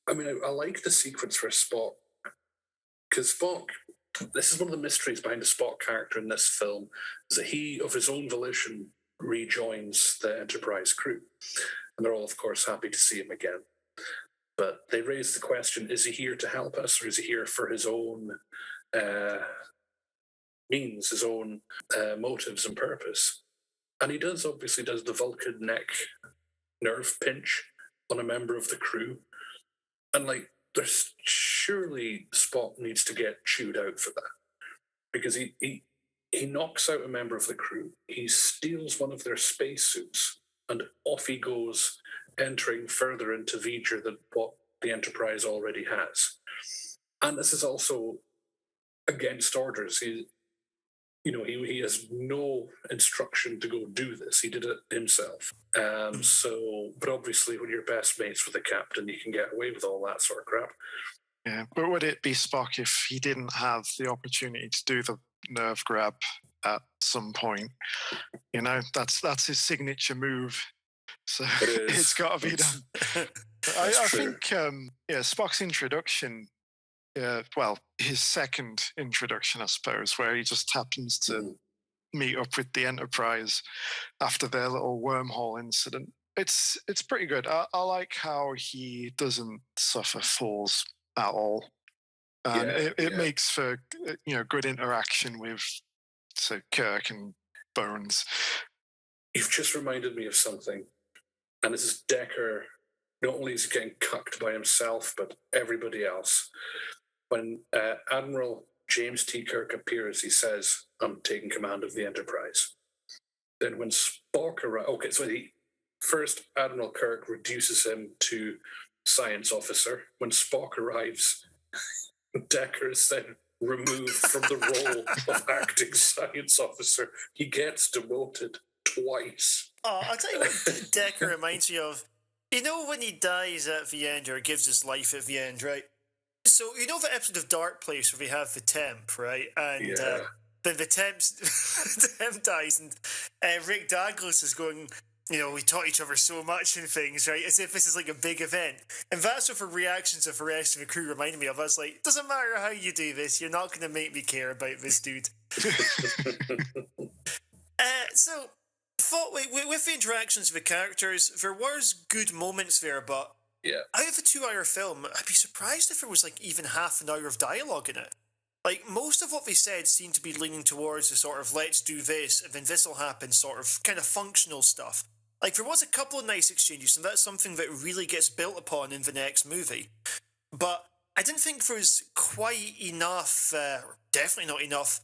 I like the sequence for Spock, because Spock, this is one of the mysteries behind the Spock character in this film, is that he, of his own volition, rejoins the Enterprise crew. And they're all, of course, happy to see him again. But they raise the question, is he here to help us, or is he here for his own means, his own motives and purpose? And he obviously does the Vulcan neck nerve pinch on a member of the crew. And there's surely Spock needs to get chewed out for that, because he knocks out a member of the crew. He steals one of their spacesuits, and off he goes, entering further into V'ger than what the Enterprise already has. And this is also against orders. he has no instruction to go do this. He did it himself. But obviously, when you're best mates with the captain, you can get away with all that sort of crap. Yeah, but would it be Spock if he didn't have the opportunity to do the nerve grab at some point? That's his signature move. So it's got to be done. I think, Spock's introduction, his second introduction, I suppose, where he just happens to meet up with the Enterprise after their little wormhole incident. It's pretty good. I like how he doesn't suffer falls at all. And it makes for good interaction with Kirk and Bones. You've just reminded me of something, and this is Decker. Not only is he getting cucked by himself, but everybody else. When Admiral James T. Kirk appears, he says, "I'm taking command of the Enterprise." Then when Spock arrives, first Admiral Kirk reduces him to science officer. When Spock arrives, Decker is then removed from the role of acting science officer. He gets demoted twice. Oh, I'll tell you what Decker reminds me of. When he dies at the end, or gives his life at the end, right? So, the episode of Dark Place where we have the temp, right? And then the temp dies, and Rick Douglas is going, we taught each other so much and things, right? As if this is like a big event. And that's what the reactions of the rest of the crew reminded me of. I was like, doesn't matter how you do this, you're not going to make me care about this dude. So, with the interactions with the characters, there was good moments there, but out of a 2-hour film, I'd be surprised if there was even half an hour of dialogue in it. Most of what they said seemed to be leaning towards the sort of let's do this and then this will happen sort of kind of functional stuff. There was a couple of nice exchanges, and that's something that really gets built upon in the next movie. But I didn't think there was quite enough, definitely not enough,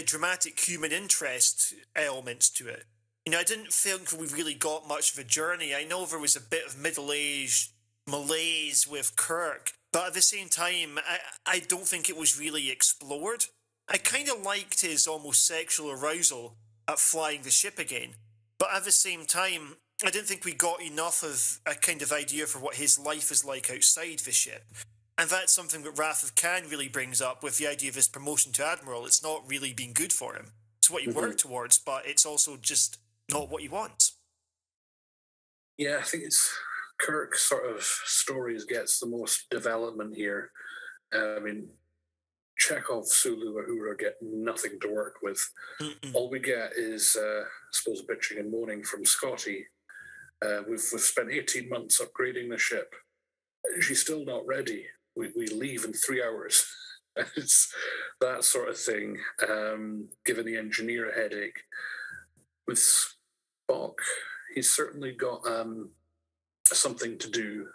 dramatic human interest elements to it. I didn't think we really got much of a journey. I know there was a bit of middle-aged malaise with Kirk, but at the same time, I don't think it was really explored. I kind of liked his almost sexual arousal at flying the ship again, but at the same time, I didn't think we got enough of a kind of idea for what his life is like outside the ship. And that's something that Wrath of Khan really brings up with the idea of his promotion to Admiral. It's not really been good for him. It's what he worked towards, but it's also just not what he wants. Yeah, I think it's Kirk's sort of stories gets the most development here. Chekhov, Sulu, Uhura get nothing to work with. All we get is, I suppose, bitching and moaning from Scotty. We've spent 18 months upgrading the ship. She's still not ready. We leave in 3 hours. It's that sort of thing, giving the engineer a headache. With Spock, he's certainly got something to do,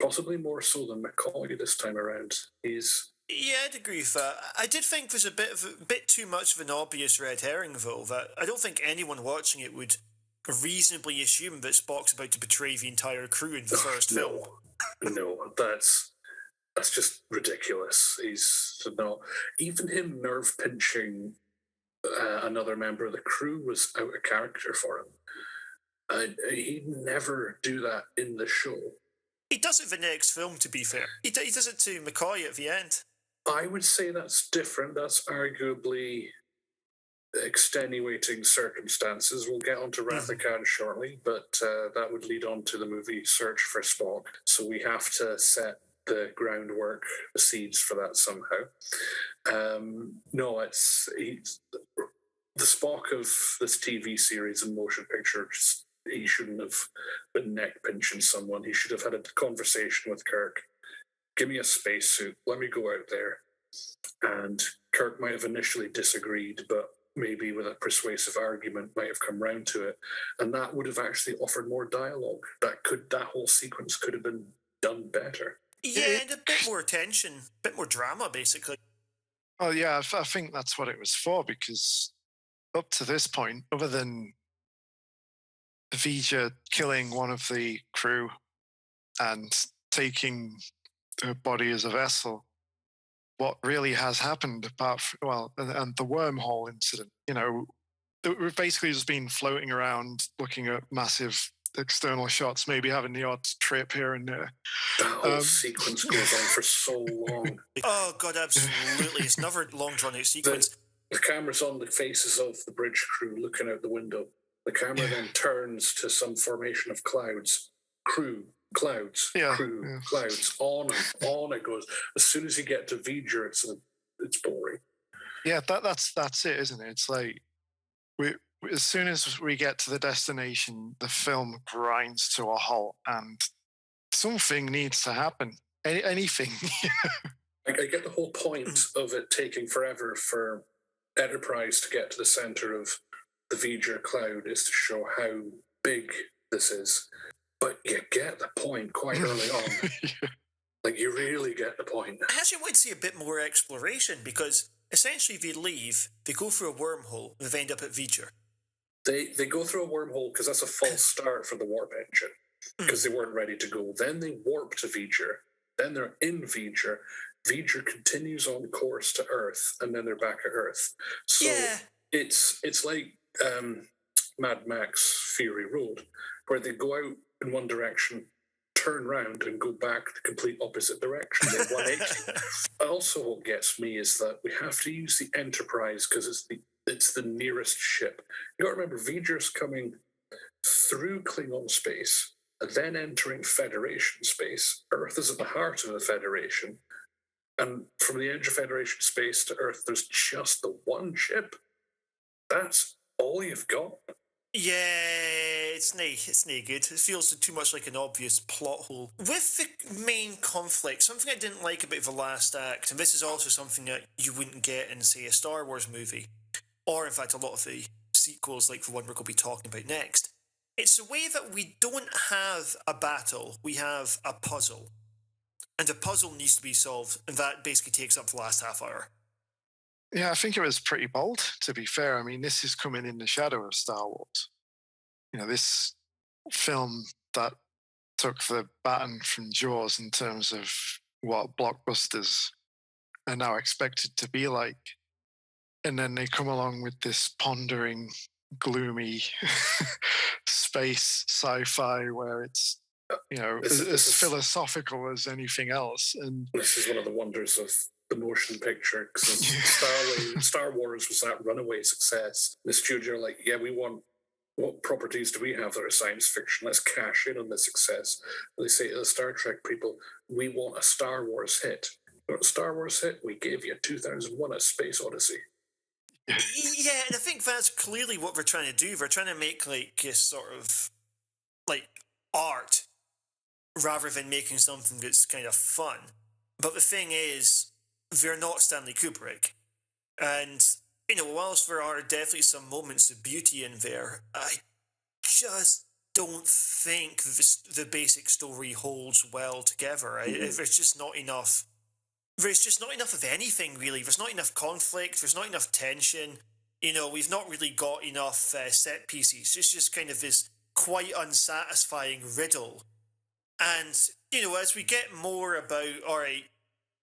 possibly more so than McCoy this time around. Yeah, I'd agree with that. I did think there's a bit too much of an obvious red herring, though, that I don't think anyone watching it would reasonably assume that Spock's about to betray the entire crew in the first film. No, that's just ridiculous. He's not... Even him nerve pinching another member of the crew was out of character for him. He'd never do that in the show. He does it the next film, to be fair. He does it to McCoy at the end. I would say that's different. That's arguably extenuating circumstances. We'll get onto Wrath of Khan shortly, but that would lead on to the movie Search for Spock. So we have to set the groundwork, the seeds for that somehow. No, it's the Spock of this TV series and motion picture. He shouldn't have been neck pinching someone. He should have had a conversation with Kirk. Give me a spacesuit. Let me go out there. And Kirk might have initially disagreed, but maybe with a persuasive argument might have come round to it. And that would have actually offered more dialogue. That whole sequence could have been done better. Yeah, and a bit more tension, a bit more drama, basically. Well, yeah, I think that's what it was for, because up to this point, other than Vija killing one of the crew and taking her body as a vessel, what really has happened apart from, and the wormhole incident. We've basically just been floating around looking at massive external shots, maybe having the odd trip here and there. That whole sequence goes on for so long. Oh, God, absolutely. It's another long drawn-out sequence. The camera's on the faces of the bridge crew looking out the window. The camera then turns to some formation of clouds. Crew, clouds, crew, clouds. On and on it goes. As soon as you get to V'ger, it's boring. Yeah, that's it, isn't it? It's like as soon as we get to the destination, the film grinds to a halt, and something needs to happen. Anything. I get the whole point of it taking forever for Enterprise to get to the center of the V'ger cloud is to show how big this is. But you get the point quite early on. Like, you really get the point. I actually want to see a bit more exploration, because essentially they leave, they go through a wormhole, and they end up at V'ger. They go through a wormhole because that's a false start for the warp engine, because they weren't ready to go. Then they warp to V'ger. Then they're in V'ger. V'ger continues on course to Earth, and then they're back at Earth. So it's like Mad Max Fury Road, where they go out in one direction, turn round, and go back the complete opposite direction. They're 180. Also, what gets me is that we have to use the Enterprise because it's the nearest ship. You got to remember, V'ger's coming through Klingon space, and then entering Federation space. Earth is at the heart of the Federation. And from the edge of Federation space to Earth, there's just the one ship. That's all you've got. Yeah, it's nae good. It feels too much like an obvious plot hole. With the main conflict, something I didn't like about the last act, and this is also something that you wouldn't get in, say, a Star Wars movie, or in fact a lot of the sequels like the one we're going to be talking about next, it's the way that we don't have a battle, we have a puzzle. And a puzzle needs to be solved, and that basically takes up the last half hour. Yeah, I think it was pretty bold, to be fair. I mean, this is coming in the shadow of Star Wars. This film that took the baton from Jaws in terms of what blockbusters are now expected to be like. And then they come along with this pondering, gloomy space sci-fi where it's as philosophical as anything else. And this is one of the wonders of the motion picture, because Star Wars was that runaway success. The studio are like, we want, what properties do we have that are science fiction? Let's cash in on the success. And they say to the Star Trek people, we want a Star Wars hit. You want a Star Wars hit? We gave you 2001: A Space Odyssey. Yeah, and I think that's clearly what they're trying to do. They're trying to make like a sort of like art rather than making something that's kind of fun. But the thing is, they're not Stanley Kubrick. And, whilst there are definitely some moments of beauty in there, I just don't think the basic story holds well together. There's just not enough. There's just not enough of anything, really. There's not enough conflict. There's not enough tension. We've not really got enough set pieces. It's just kind of this quite unsatisfying riddle. And, as we get more about, all right,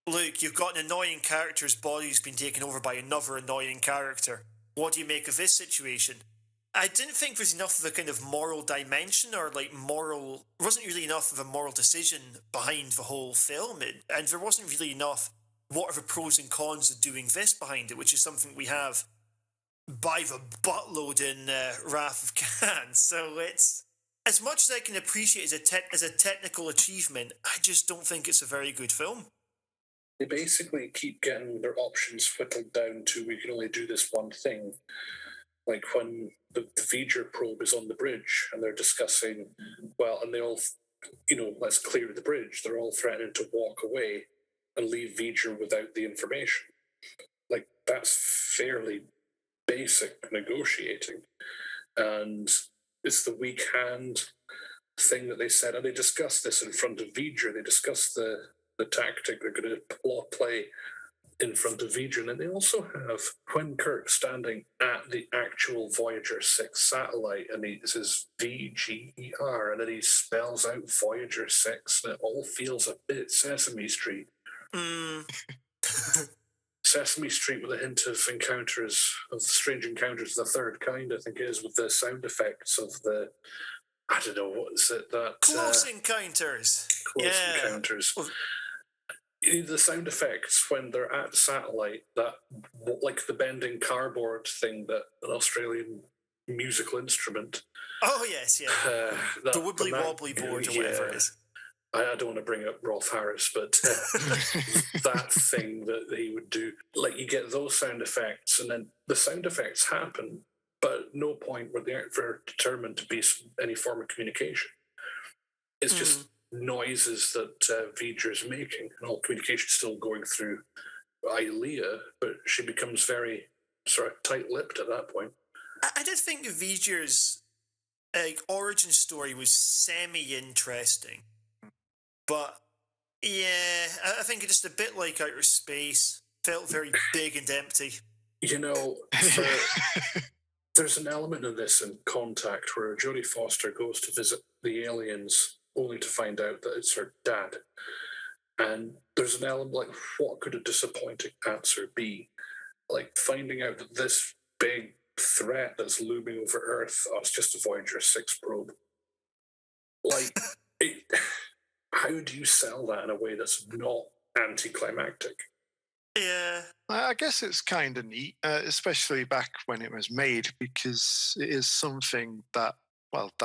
look, you've got an annoying character's body's been taken over by another annoying character. What do you make of this situation? I didn't think there's enough of a kind of moral dimension or there wasn't really enough of a moral decision behind the whole film. And there wasn't really enough, what are the pros and cons of doing this behind it, which is something we have by the buttload in Wrath of Khan. So it's, as much as I can appreciate as a technical achievement, I just don't think it's a very good film. They basically keep getting their options whittled down to, we can only do this one thing. Like when the V'ger probe is on the bridge and they're discussing, and they all, let's clear the bridge. They're all threatening to walk away and leave V'ger without the information. Like, that's fairly basic negotiating. And it's the weak hand thing that they said, and they discussed this in front of V'ger. They discussed the tactic they're going to play in front of V'ger. And they also have Quinn Kirk standing at the actual Voyager 6 satellite, and he says VGER, and then he spells out Voyager 6, and it all feels a bit Sesame Street. Sesame Street with a hint of strange encounters of the third kind, I think it is, with the sound effects of the, I don't know, what is it, that... Close Encounters. Close Encounters. The sound effects when they're at the satellite, that, like the bending cardboard thing, that an Australian musical instrument. Oh, yes, yeah. The wibbly wobbly board or whatever it is. I don't want to bring up Rolf Harris, but that thing that he would do, like you get those sound effects, and then the sound effects happen, but at no point were they determined to be any form of communication. It's just noises that V'ger's making, and all communication still going through Ilea, but she becomes very sort of tight-lipped at that point. I did think V'ger's origin story was semi-interesting. But, yeah, I think it's just a bit like outer space. Felt very big and empty. You know, there's an element of this in Contact where Jodie Foster goes to visit the aliens only to find out that it's her dad. And there's an element like, what could a disappointing answer be? Like finding out that this big threat that's looming over Earth, it's just a Voyager 6 probe. Like, how do you sell that in a way that's not anticlimactic? Yeah. I guess it's kind of neat, especially back when it was made, because it is something that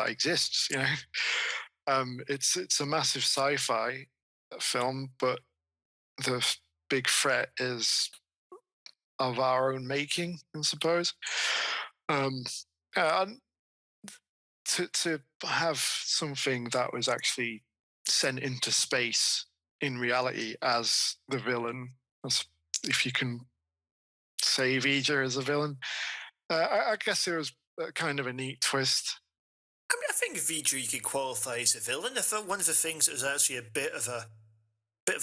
exists, you know. It's a massive sci-fi film, but the big threat is of our own making, I suppose. And to have something that was actually sent into space in reality as the villain, if you can say V'ger as a villain, I guess it was kind of a neat twist. I mean, I think V'ger you could qualify as a villain. I thought one of the things that was actually a bit of a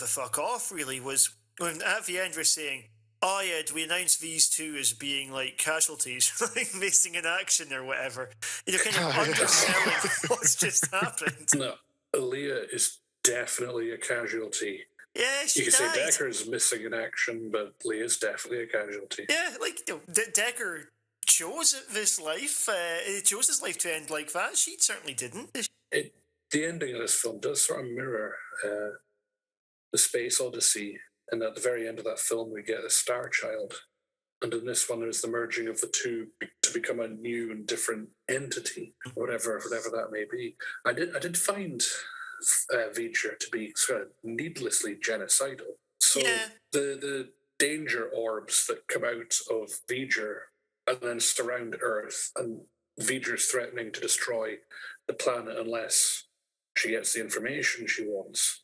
fuck off really was when at the end we're saying, oh yeah, do we announce these two as being like casualties, like missing in action or whatever? You know, kind of underselling what's just happened. No, Ilea is definitely a casualty. Yeah, she You could died. say Decker's missing in action, but Leah's definitely a casualty. Yeah, like you know, Decker chose this life. Chose his life to end like that. She certainly didn't. The ending of this film does sort of mirror the Space Odyssey, and at the very end of that film, we get a Star Child, and in this one, there's the merging of the two to become a new and different entity, whatever that may be. I did find V'ger to be sort of needlessly genocidal. So the danger orbs that come out of V'ger and then surround Earth, and V'ger's threatening to destroy the planet unless she gets the information she wants.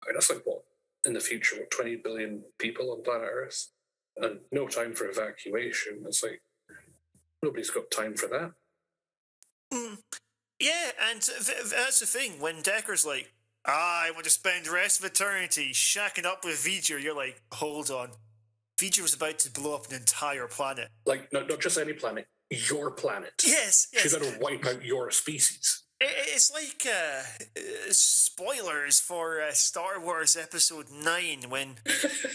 I mean, that's like what, in the future, 20 billion people on planet Earth? And no time for evacuation. It's like, nobody's got time for that. Yeah, and that's the thing. When Decker's like, I want to spend the rest of eternity shacking up with V'ger, you're like, hold on. V'ger was about to blow up an entire planet. Like, not just any planet, your planet. Yes. She's going to wipe out your species. It's like spoilers for Star Wars Episode 9 when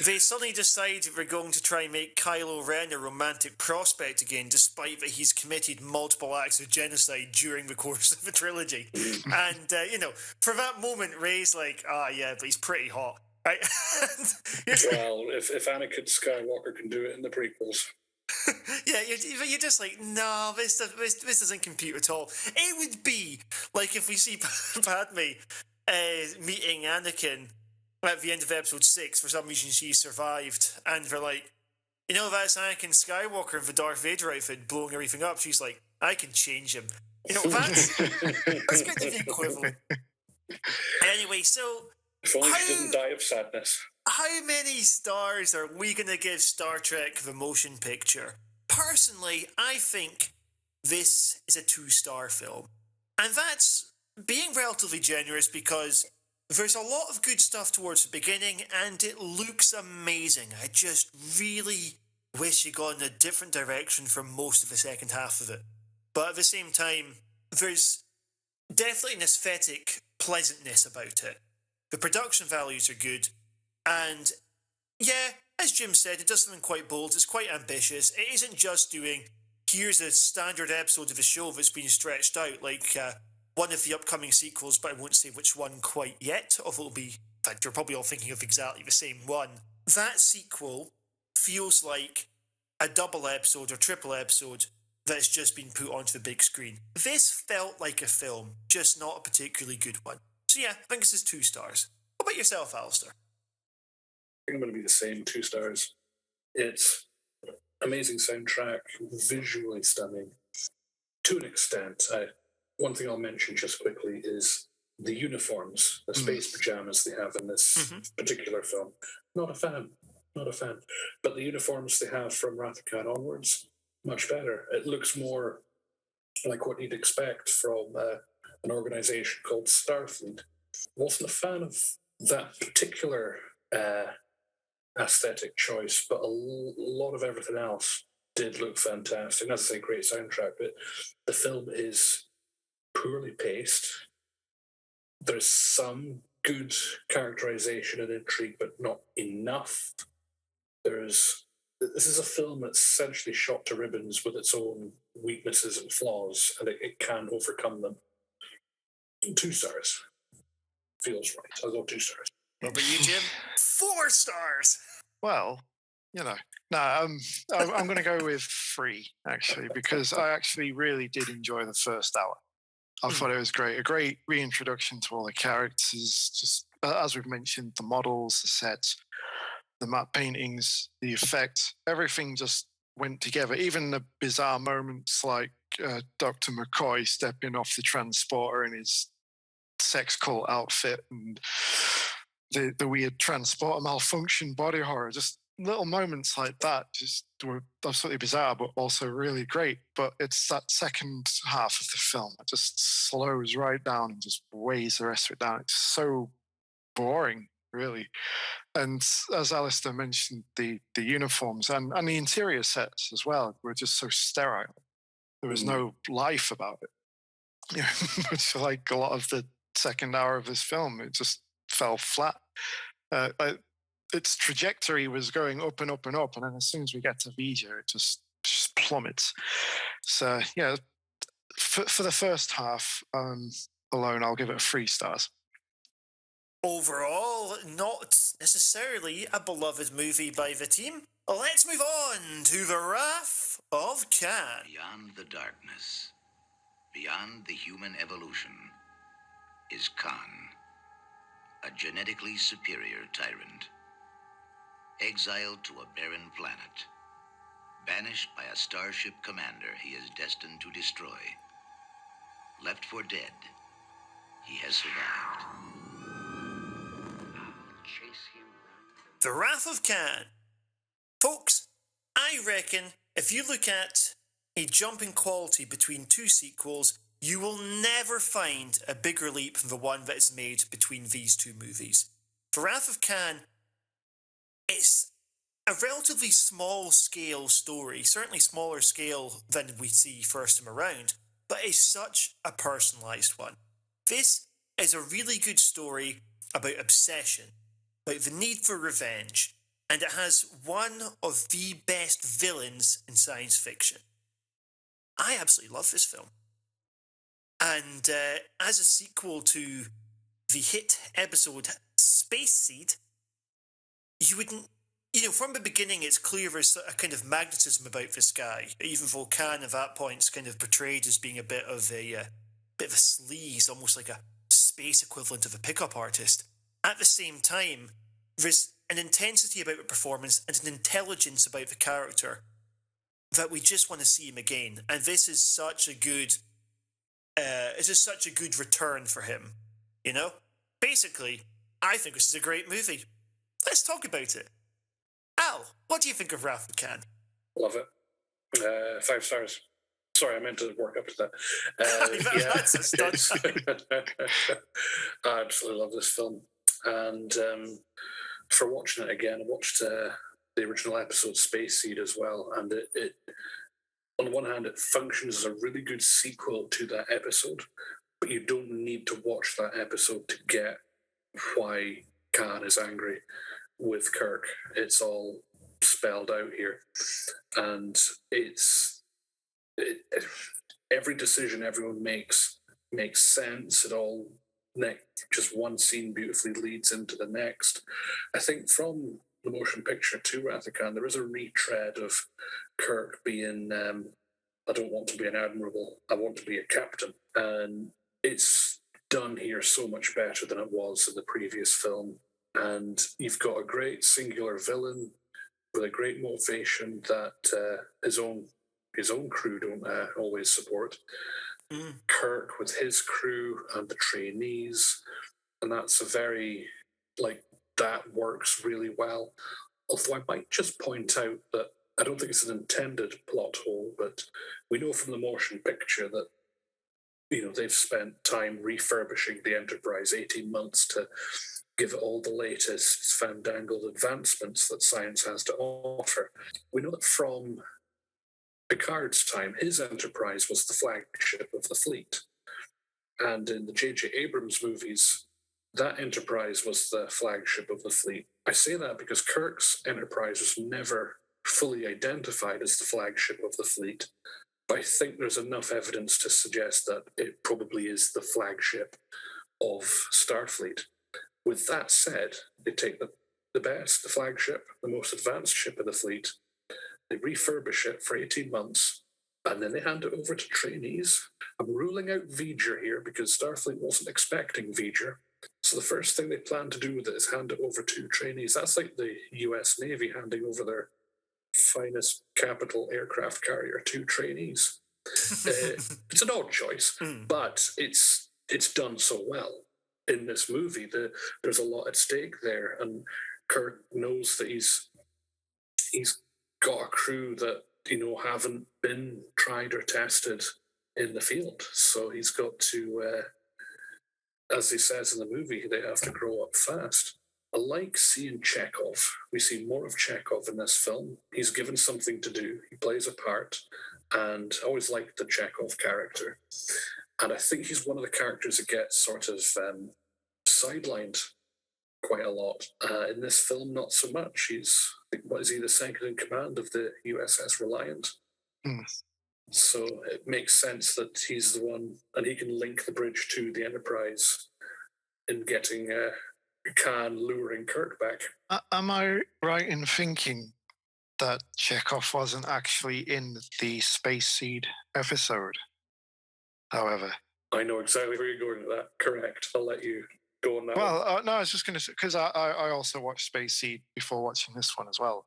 they suddenly decide they're going to try and make Kylo Ren a romantic prospect again, despite that he's committed multiple acts of genocide during the course of the trilogy. And, for that moment, Rey's like, yeah, but he's pretty hot. Right? Well, if Anakin Skywalker can do it in the prequels... Yeah, you're just like, no, this doesn't compute at all. It would be like if we see Padme meeting Anakin at the end of episode 6. For some reason, she survived, and they're like, that's Anakin Skywalker in the Darth Vader outfit blowing everything up. She's like, I can change him. That's kind of the equivalent. Anyway, so if only she didn't die of sadness. How many stars are we going to give Star Trek the motion picture? Personally, I think this is a 2-star film. And that's being relatively generous because there's a lot of good stuff towards the beginning and it looks amazing. I just really wish it got in a different direction for most of the second half of it. But at the same time, there's definitely an aesthetic pleasantness about it. The production values are good. And Yeah, as Jim said, it does something quite bold. It's quite ambitious. It isn't just doing, here's a standard episode of a show that's been stretched out like one of the upcoming sequels, but I won't say which one quite yet, although it'll be, in fact, you're probably all thinking of exactly the same one. That sequel feels like a double episode or triple episode that's just been put onto the big screen. This felt like a film, just not a particularly good one. So yeah, I think this is 2 stars. What about yourself, Alistair? I think I'm going to be the same, 2 stars. It's amazing soundtrack, visually stunning. To an extent, one thing I'll mention just quickly is the uniforms, the space pajamas they have in this particular film. Not a fan. But the uniforms they have from Wrath of Khan onwards, much better. It looks more like what you'd expect from an organization called Starfleet. Wasn't a fan of that particular aesthetic choice, but a lot of everything else did look fantastic. As I say, great soundtrack, but the film is poorly paced. There's some good characterization and intrigue, but not enough. This is a film that's essentially shot to ribbons with its own weaknesses and flaws, and it can overcome them. 2 stars. Feels right. I'll go 2 stars. What about you, Jim? 4 stars! Well, I'm going to go with 3, actually, because I actually really did enjoy the first hour. I thought it was great. A great reintroduction to all the characters, just as we've mentioned, the models, the sets, the matte paintings, the effects, everything just went together. Even the bizarre moments like Dr. McCoy stepping off the transporter in his sex cult outfit and the weird transporter malfunction body horror, just little moments like that just were absolutely bizarre, but also really great. But it's that second half of the film that just slows right down and just weighs the rest of it down. It's so boring, really. And as Alistair mentioned, the uniforms and the interior sets as well were just so sterile. There was no life about it. Much like a lot of the second hour of this film, it just fell flat. Its trajectory was going up and up and up, and then as soon as we get to Vija, it just plummets. So yeah, for the first half alone, I'll give it 3 stars. Overall, not necessarily a beloved movie by the team. Let's move on to The Wrath of Khan. Beyond the darkness, beyond the human evolution, is Khan, a genetically superior tyrant. Exiled to a barren planet, banished by a starship commander he is destined to destroy. Left for dead, he has survived. I'll chase him round. The Wrath of Khan. Folks, I reckon if you look at a jump in quality between 2 sequels, you will never find a bigger leap than the one that is made between these 2 movies. The Wrath of Khan, it's a relatively small scale story, certainly smaller scale than we see first time around, but it's such a personalised one. This is a really good story about obsession, about the need for revenge, and it has one of the best villains in science fiction. I absolutely love this film. And as a sequel to the hit episode Space Seed, you wouldn't, from the beginning it's clear there's a kind of magnetism about this guy. Even Volcan at that point is kind of portrayed as being a bit of a sleaze, almost like a space equivalent of a pickup artist. At the same time, there's an intensity about the performance and an intelligence about the character that we just want to see him again. And this is such a good return for him, Basically, I think this is a great movie. Let's talk about it. Al, what do you think of Wrath of Khan? Love it. 5 stars. Sorry, I meant to work up to that. That's a stunt. I absolutely love this film. And for watching it again, I watched the original episode Space Seed as well. And it on the one hand, it functions as a really good sequel to that episode, but you don't need to watch that episode to get why Khan is angry. with Kirk. It's all spelled out here, and every decision everyone makes sense. It all just one scene beautifully leads into the next. I think from the motion picture to Wrath of Khan, there is a retread of Kirk being, I don't want to be an admiral, I want to be a captain. And it's done here so much better than it was in the previous film. And you've got a great singular villain with a great motivation that his own crew don't always support. Kirk with his crew and the trainees, and that's a very, that works really well. Although I might just point out that I don't think it's an intended plot hole, but we know from the motion picture that they've spent time refurbishing the Enterprise, 18 months to give it all the latest fandangled advancements that science has to offer. We know that from Picard's time, his Enterprise was the flagship of the fleet. And in the J.J. Abrams movies, that Enterprise was the flagship of the fleet. I say that because Kirk's Enterprise was never fully identified as the flagship of the fleet. But I think there's enough evidence to suggest that it probably is the flagship of Starfleet. With that said, they take the best, the flagship, the most advanced ship in the fleet, they refurbish it for 18 months, and then they hand it over to trainees. I'm ruling out V'ger here because Starfleet wasn't expecting V'ger. So the first thing they plan to do with it is hand it over to trainees. That's like the US Navy handing over their finest capital aircraft carrier to trainees. It's an odd choice, but it's done so well. In this movie, there's a lot at stake there, and Kirk knows that he's got a crew that haven't been tried or tested in the field, so he's got to, as he says in the movie, they have to grow up fast. I like seeing Chekhov. We see more of Chekhov in this film. He's given something to do. He plays a part, and I always liked the Chekhov character. And I think he's one of the characters that gets sort of sidelined quite a lot. In this film, not so much. He's the second in command of the USS Reliant? So it makes sense that he's the one, and he can link the bridge to the Enterprise in getting Khan luring Kirk back. Am I right in thinking that Chekhov wasn't actually in the Space Seed episode? However, I know exactly where you're going with that. Correct. I'll let you go on that. Well, no, I was just going to say, because I also watched Space Seed before watching this one as well.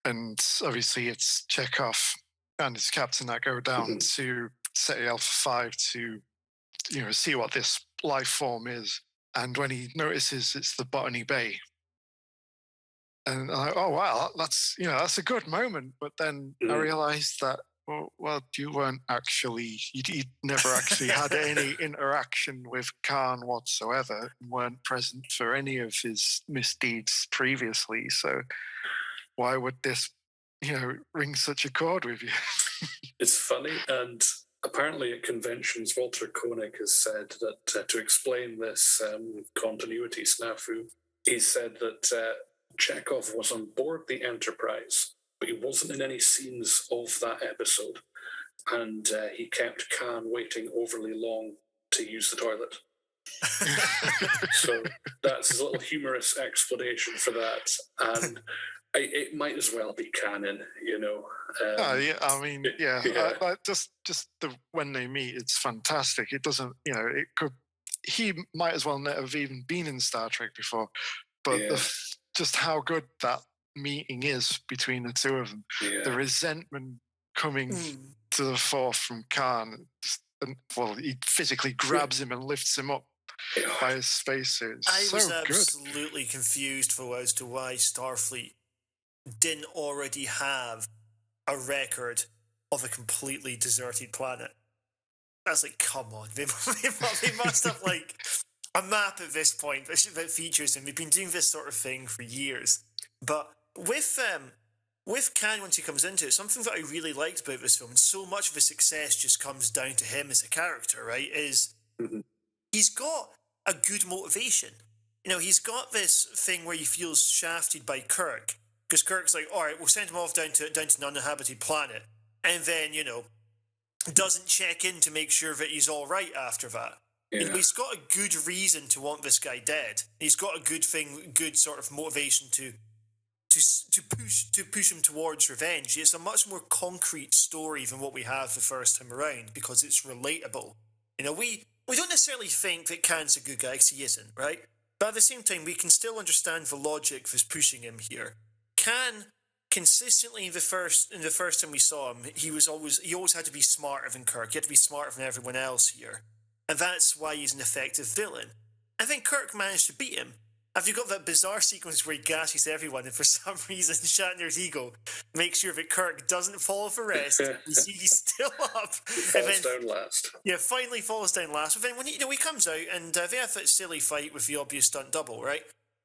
And obviously it's Chekhov and his captain that go down to Ceti Alpha 5 to, see what this life form is. And when he notices it's the Botany Bay, and I'm like, oh wow, that's a good moment. But then I realized that well, you weren't actually, you never actually had any interaction with Khan whatsoever, and weren't present for any of his misdeeds previously. So why would this, ring such a chord with you? It's funny, and apparently at conventions, Walter Koenig has said that to explain this continuity snafu, he said that Chekhov was on board the Enterprise, but he wasn't in any scenes of that episode, and he kept Khan waiting overly long to use the toilet. So that's his little humorous explanation for that, and it might as well be canon, Just when they meet, it's fantastic. It doesn't, he might as well not have even been in Star Trek before, but just how good that meeting is between the two of them, the resentment coming to the fore from Khan, he physically grabs him and lifts him up by his spacesuit. I was absolutely confused as to why Starfleet didn't already have a record of a completely deserted planet. I was like, come on, they must have a map at this point that features them. They've been doing this sort of thing for years. But with Khan, once he comes into it, something that I really liked about this film, and so much of the success just comes down to him as a character, right, is he's got a good motivation. he's got this thing where he feels shafted by Kirk, because Kirk's like, all right, we'll send him off down to an uninhabited planet, and then, doesn't check in to make sure that he's all right after that. Yeah. He's got a good reason to want this guy dead. He's got a good sort of motivation to push him towards revenge. It's a much more concrete story than what we have the first time around, because it's relatable. We don't necessarily think that Khan's a good guy, because he isn't, right? But at the same time, we can still understand the logic that's pushing him here. Khan, consistently in the first time we saw him, he always had to be smarter than Kirk. He had to be smarter than everyone else here, and that's why he's an effective villain. I think Kirk managed to beat him. Have you got that bizarre sequence where he gashes everyone, and for some reason Shatner's ego makes sure that Kirk doesn't fall off a rest? You see, he's still up. Falls down last. Yeah, finally falls down last. But then when he comes out and they have that silly fight with the obvious stunt double, right?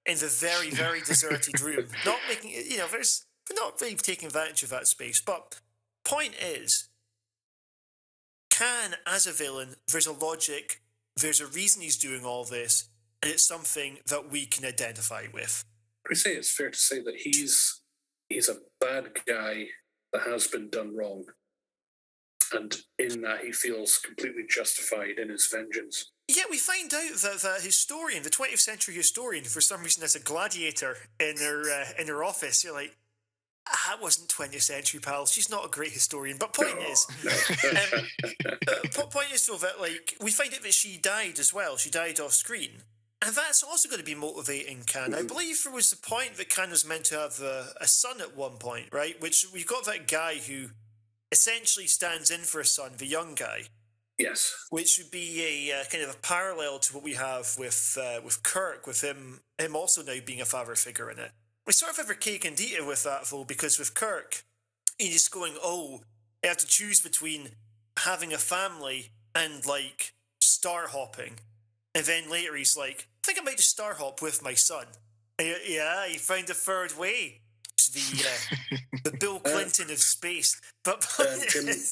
In the very, very deserted room. Not making it, they're not really taking advantage of that space. But point is, Khan, as a villain, there's a logic, there's a reason he's doing all this, and it's something that we can identify with. I say it's fair to say that he's a bad guy that has been done wrong, and in that he feels completely justified in his vengeance. Yeah, we find out that the historian, the 20th century historian, for some reason has a gladiator in her office. You're like, it wasn't 20th century, pal. She's not a great historian. But point is, though, that we find out that she died as well. She died off screen. And that's also going to be motivating Khan. Mm-hmm. I believe there was the point that Khan was meant to have a son at one point, right? Which we've got that guy who essentially stands in for a son, the young guy. Yes. Which would be a kind of a parallel to what we have with Kirk, with him also now being a father figure in it. We sort of have our cake and eat it with that, though, because with Kirk, he's going, you have to choose between having a family and, star hopping. And then later he's like, I think I might just star hop with my son. Yeah, he found a third way. The Bill Clinton of space. But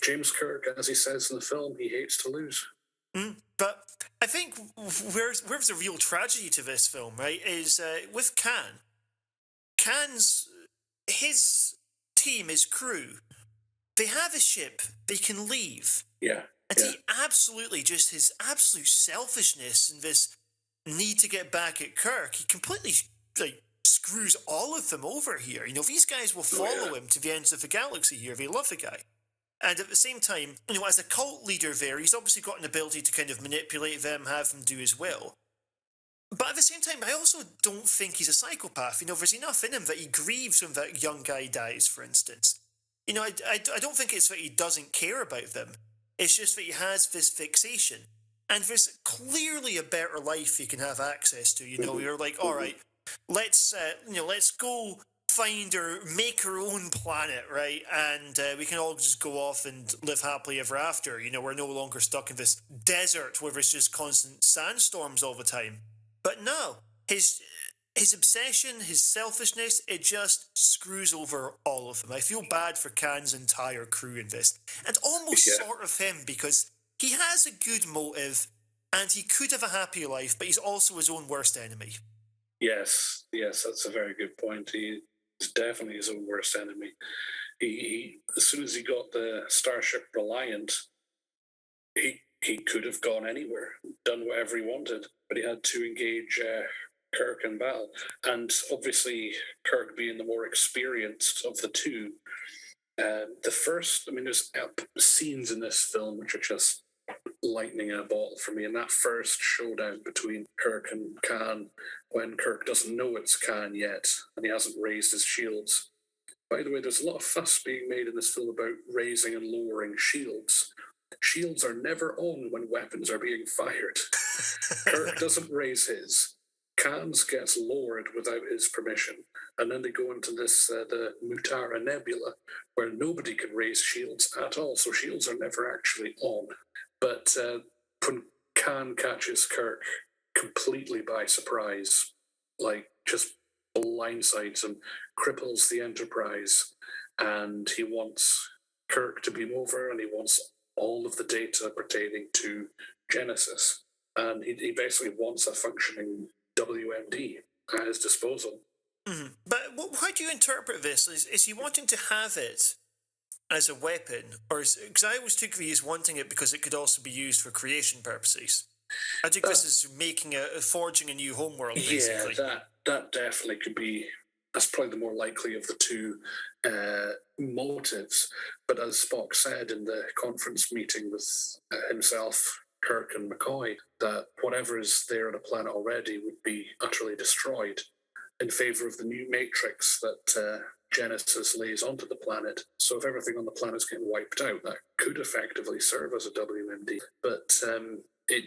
James Kirk, as he says in the film, he hates to lose. But I think where's the real tragedy to this film, right, is with Khan. His team, his crew, they have a ship, they can leave. Yeah. And he absolutely, just his absolute selfishness and this need to get back at Kirk, he completely, screws all of them over here. These guys will follow him to the ends of the galaxy here. They love the guy. And at the same time, as a cult leader there, he's obviously got an ability to kind of manipulate them, have them do his will. But at the same time, I also don't think he's a psychopath. There's enough in him that he grieves when that young guy dies, for instance. I don't think it's that he doesn't care about them. It's just that he has this fixation. And there's clearly a better life he can have access to. You're like, all right, let's go find or make our own planet, right? And we can all just go off and live happily ever after. We're no longer stuck in this desert where there's just constant sandstorms all the time. But no, his obsession, his selfishness, it just screws over all of them. I feel bad for Khan's entire crew in this. And almost sort of him, because he has a good motive and he could have a happy life, but he's also his own worst enemy. Yes, that's a very good point. He is definitely his own worst enemy. He as soon as he got the Starship Reliant, he could have gone anywhere, done whatever he wanted, but he had to engage Kirk in battle. And obviously, Kirk being the more experienced of the two, there's scenes in this film which are just lightning in a bottle for me. And that first showdown between Kirk and Khan, when Kirk doesn't know it's Khan yet, and he hasn't raised his shields. By the way, there's a lot of fuss being made in this film about raising and lowering shields. Shields are never on when weapons are being fired. Kirk doesn't raise his. Khan's gets lowered without his permission. And then they go into this, the Mutara Nebula, where nobody can raise shields at all. So shields are never actually on. But when Khan catches Kirk completely by surprise, just blindsides and cripples the Enterprise, and he wants Kirk to beam over, and he wants all of the data pertaining to Genesis. And he basically wants a functioning WMD at his disposal. Mm-hmm. But how do you interpret this? Is he wanting to have it as a weapon, or because I always took it as wanting it because it could also be used for creation purposes? I think this is forging a new homeworld, basically. Yeah, that definitely could be. That's probably the more likely of the two motives. But as Spock said in the conference meeting with himself, Kirk, and McCoy, that whatever is there on the planet already would be utterly destroyed in favor of the new matrix that Genesis lays onto the planet. So if everything on the planet's getting wiped out, that could effectively serve as a WMD. But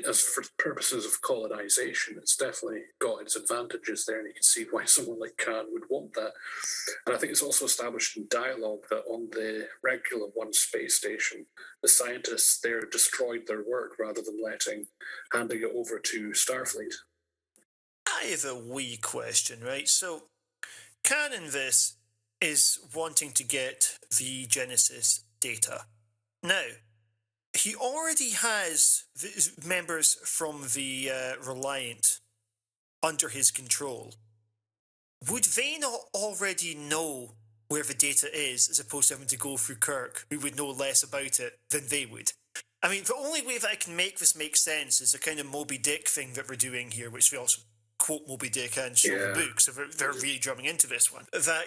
as for purposes of colonization, it's definitely got its advantages there, and you can see why someone like Khan would want that. And I think it's also established in dialogue that on the regular one space station, the scientists there destroyed their work rather than handing it over to Starfleet. I have a wee question, right? So, Khan in this is wanting to get the Genesis data. Now, he already has members from the Reliant under his control. Would they not already know where the data is, as opposed to having to go through Kirk, who would know less about it than they would? I mean, the only way that I can make this make sense is the kind of Moby Dick thing that we're doing here, which we also quote Moby Dick and show the book, so they're really drumming into this one. That,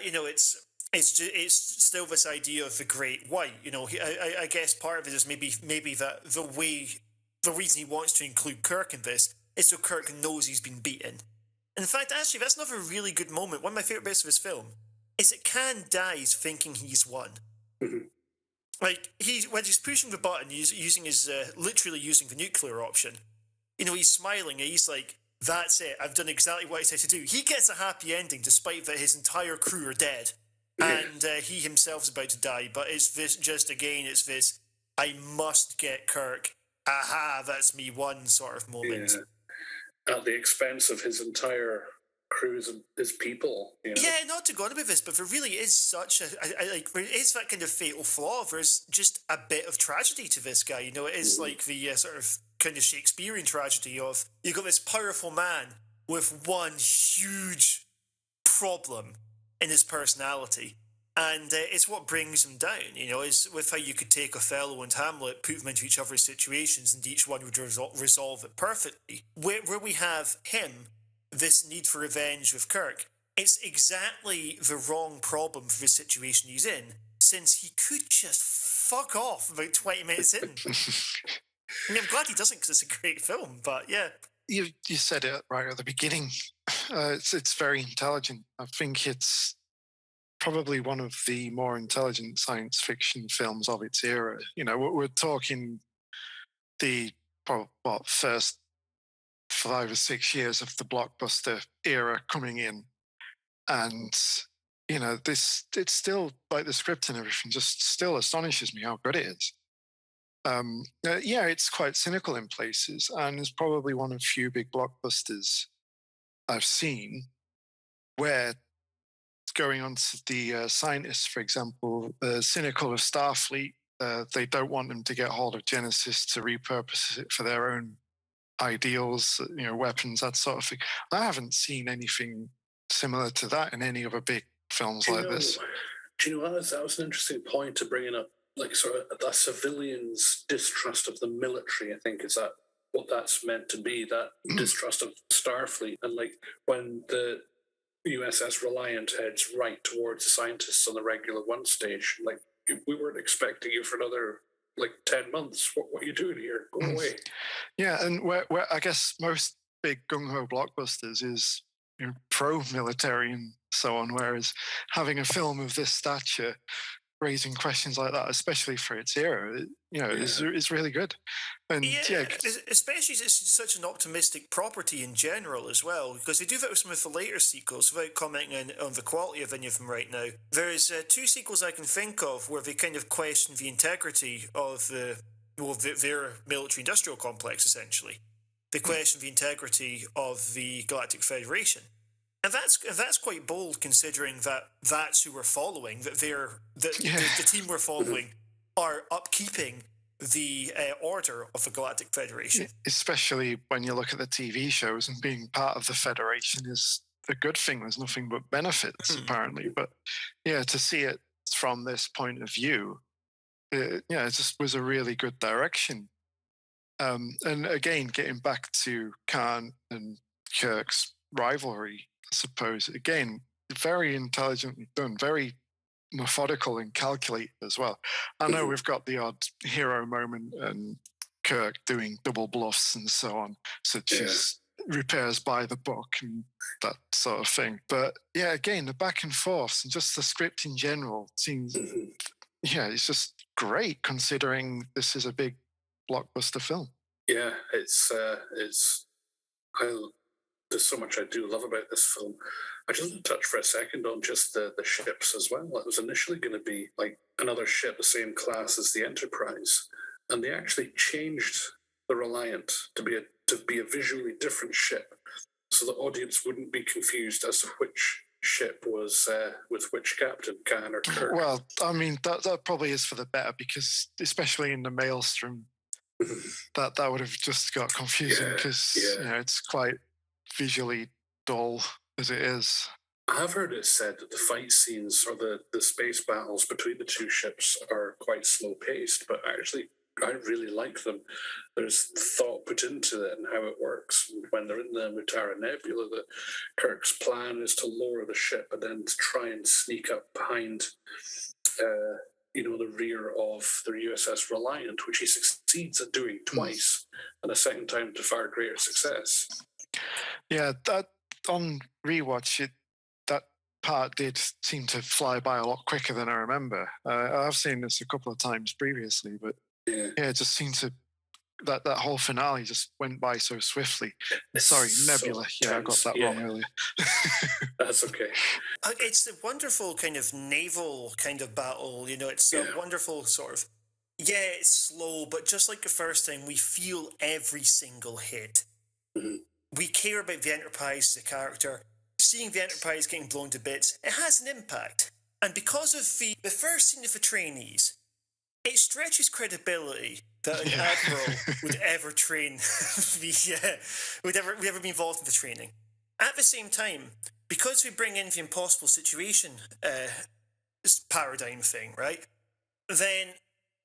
it's still this idea of the Great White. I guess part of it is maybe that the reason he wants to include Kirk in this is so Kirk knows he's been beaten. In fact, actually, that's another really good moment. One of my favourite bits of this film is that Khan dies thinking he's won. Mm-hmm. Like, when he's pushing the button, he's literally using the nuclear option. He's smiling and he's like, that's it, I've done exactly what I said to do. He gets a happy ending despite that his entire crew are dead. And he himself is about to die. But it's this, I must get Kirk. Aha, that's me won sort of moment. Yeah. At the expense of his entire crews and his people. Yeah, not to go on about this, but there really is such there is that kind of fatal flaw. There's just a bit of tragedy to this guy. It is like the sort of kind of Shakespearean tragedy of you've got this powerful man with one huge problem in his personality, and it's what brings him down. Is with how you could take Othello and Hamlet, put them into each other's situations, and each one would resolve it perfectly. Where we have him, this need for revenge with Kirk, it's exactly the wrong problem for the situation he's in, since he could just fuck off about 20 minutes in. I mean, I'm glad he doesn't, because it's a great film, but yeah. You said it right at the beginning. It's very intelligent. I think it's probably one of the more intelligent science fiction films of its era. We're talking the first 5 or 6 years of the blockbuster era coming in, and it's still, like, the script and everything just still astonishes me how good it is. It's quite cynical in places, and is probably one of few big blockbusters I've seen where, going on to the scientists, for example, cynical of Starfleet, they don't want them to get hold of Genesis to repurpose it for their own ideals, weapons, that sort of thing. I haven't seen anything similar to that in any other big films like this. Do you know what? That was an interesting point to bring up, like, sort of a civilian's distrust of the military. I think is that what that's meant to be, that distrust of Starfleet. And like when the USS Reliant heads right towards the scientists on the regular one station, like, we weren't expecting you for another 10 months. What are you doing here? Go away. Yeah, and where I guess most big gung-ho blockbusters is pro-military and so on, whereas having a film of this stature raising questions like that, especially for its era, is really good. And especially it's such an optimistic property in general as well, because they do that with some of the later sequels. Without commenting on the quality of any of them right now, there's 2 sequels I can think of where they kind of question the integrity of their military-industrial complex. Essentially, they question the integrity of the Galactic Federation. And that's quite bold, considering that's who we're following. That the team we're following are upkeeping the order of the Galactic Federation. Especially when you look at the TV shows, and being part of the Federation is a good thing. There's nothing but benefits, apparently. But yeah, to see it from this point of view, it just was a really good direction. And again, getting back to Khan and Kirk's rivalry, I suppose, again, very intelligently done, very methodical and calculated as well. I know we've got the odd hero moment and Kirk doing double bluffs and so on, such as repairs by the book and that sort of thing. But yeah, again, the back and forth and just the script in general seems, it's just great considering this is a big blockbuster film. Yeah, there's so much I do love about this film. I just want to touch for a second on just the ships as well. It was initially going to be like another ship, the same class as the Enterprise, and they actually changed the Reliant to be a visually different ship, so the audience wouldn't be confused as to which ship was with which captain, Khan or Kirk. Well, I mean, that probably is for the better, because especially in the Maelstrom, that would have just got confusing, because it's quite visually dull as it is. I've heard it said that the fight scenes or the space battles between the two ships are quite slow paced, but actually I really like them. There's thought put into it and how it works. When they're in the Mutara Nebula, that Kirk's plan is to lower the ship and then to try and sneak up behind the rear of the USS Reliant, which he succeeds at doing twice, and a second time to far greater success. Yeah, that on rewatch, that part did seem to fly by a lot quicker than I remember. I've seen this a couple of times previously, but it just seemed to that whole finale just went by so swiftly. Sorry, Nebula. So I got that wrong earlier. That's okay. It's a wonderful kind of naval kind of battle. It's a wonderful sort of. Yeah, it's slow, but just like the first time, we feel every single hit. Mm-hmm. We care about the Enterprise as a character. Seeing the Enterprise getting blown to bits, it has an impact. And because of the first scene of the trainees, it stretches credibility that an admiral would ever train, would ever be involved in the training. At the same time, because we bring in the impossible situation paradigm thing, right? Then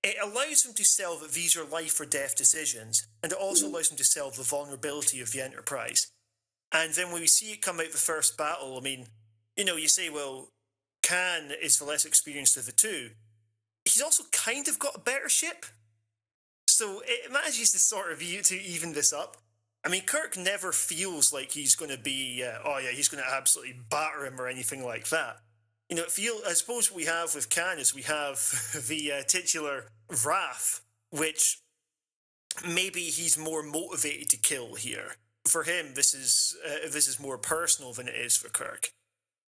it allows them to sell that these are life or death decisions, and it also allows them to sell the vulnerability of the Enterprise. And then when we see it come out the first battle, I mean, you say, well, Khan is the less experienced of the two. He's also kind of got a better ship. So it manages to sort of to even this up. I mean, Kirk never feels like he's going to be, he's going to absolutely batter him or anything like that. I suppose what we have with Khan is we have the titular Wrath, which maybe he's more motivated to kill here. For him, this is more personal than it is for Kirk.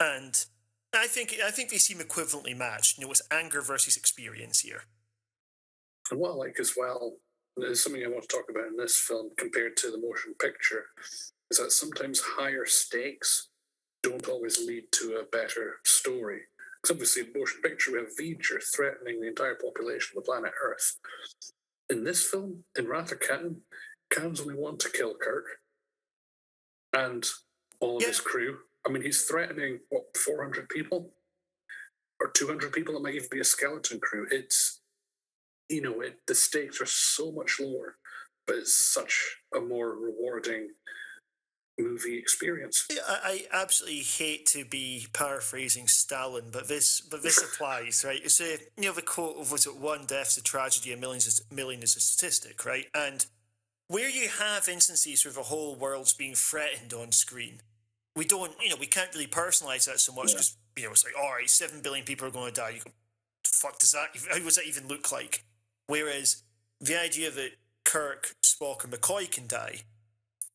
And I think they seem equivalently matched. It's anger versus experience here. And what I like as well, and it's something I want to talk about in this film compared to the motion picture, is that sometimes higher stakes don't always lead to a better story. Because obviously in motion picture we have V'ger threatening the entire population of the planet Earth. In this film, in Wrath of Khan, Khan's only wanting to kill Kirk and all of his crew. I mean, he's threatening, 400 people? Or 200 people? It might even be a skeleton crew. It's, the stakes are so much lower, but it's such a more rewarding movie experience. I absolutely hate to be paraphrasing Stalin, but this applies, right? It's the quote of, was it one death's a tragedy, a million is a statistic, right? And where you have instances where the whole world's being threatened on screen, we don't, we can't really personalize that so much because, it's like, all right, 7 billion people are going to die. You go, fuck, how does that even look like? Whereas the idea that Kirk, Spock, and McCoy can die,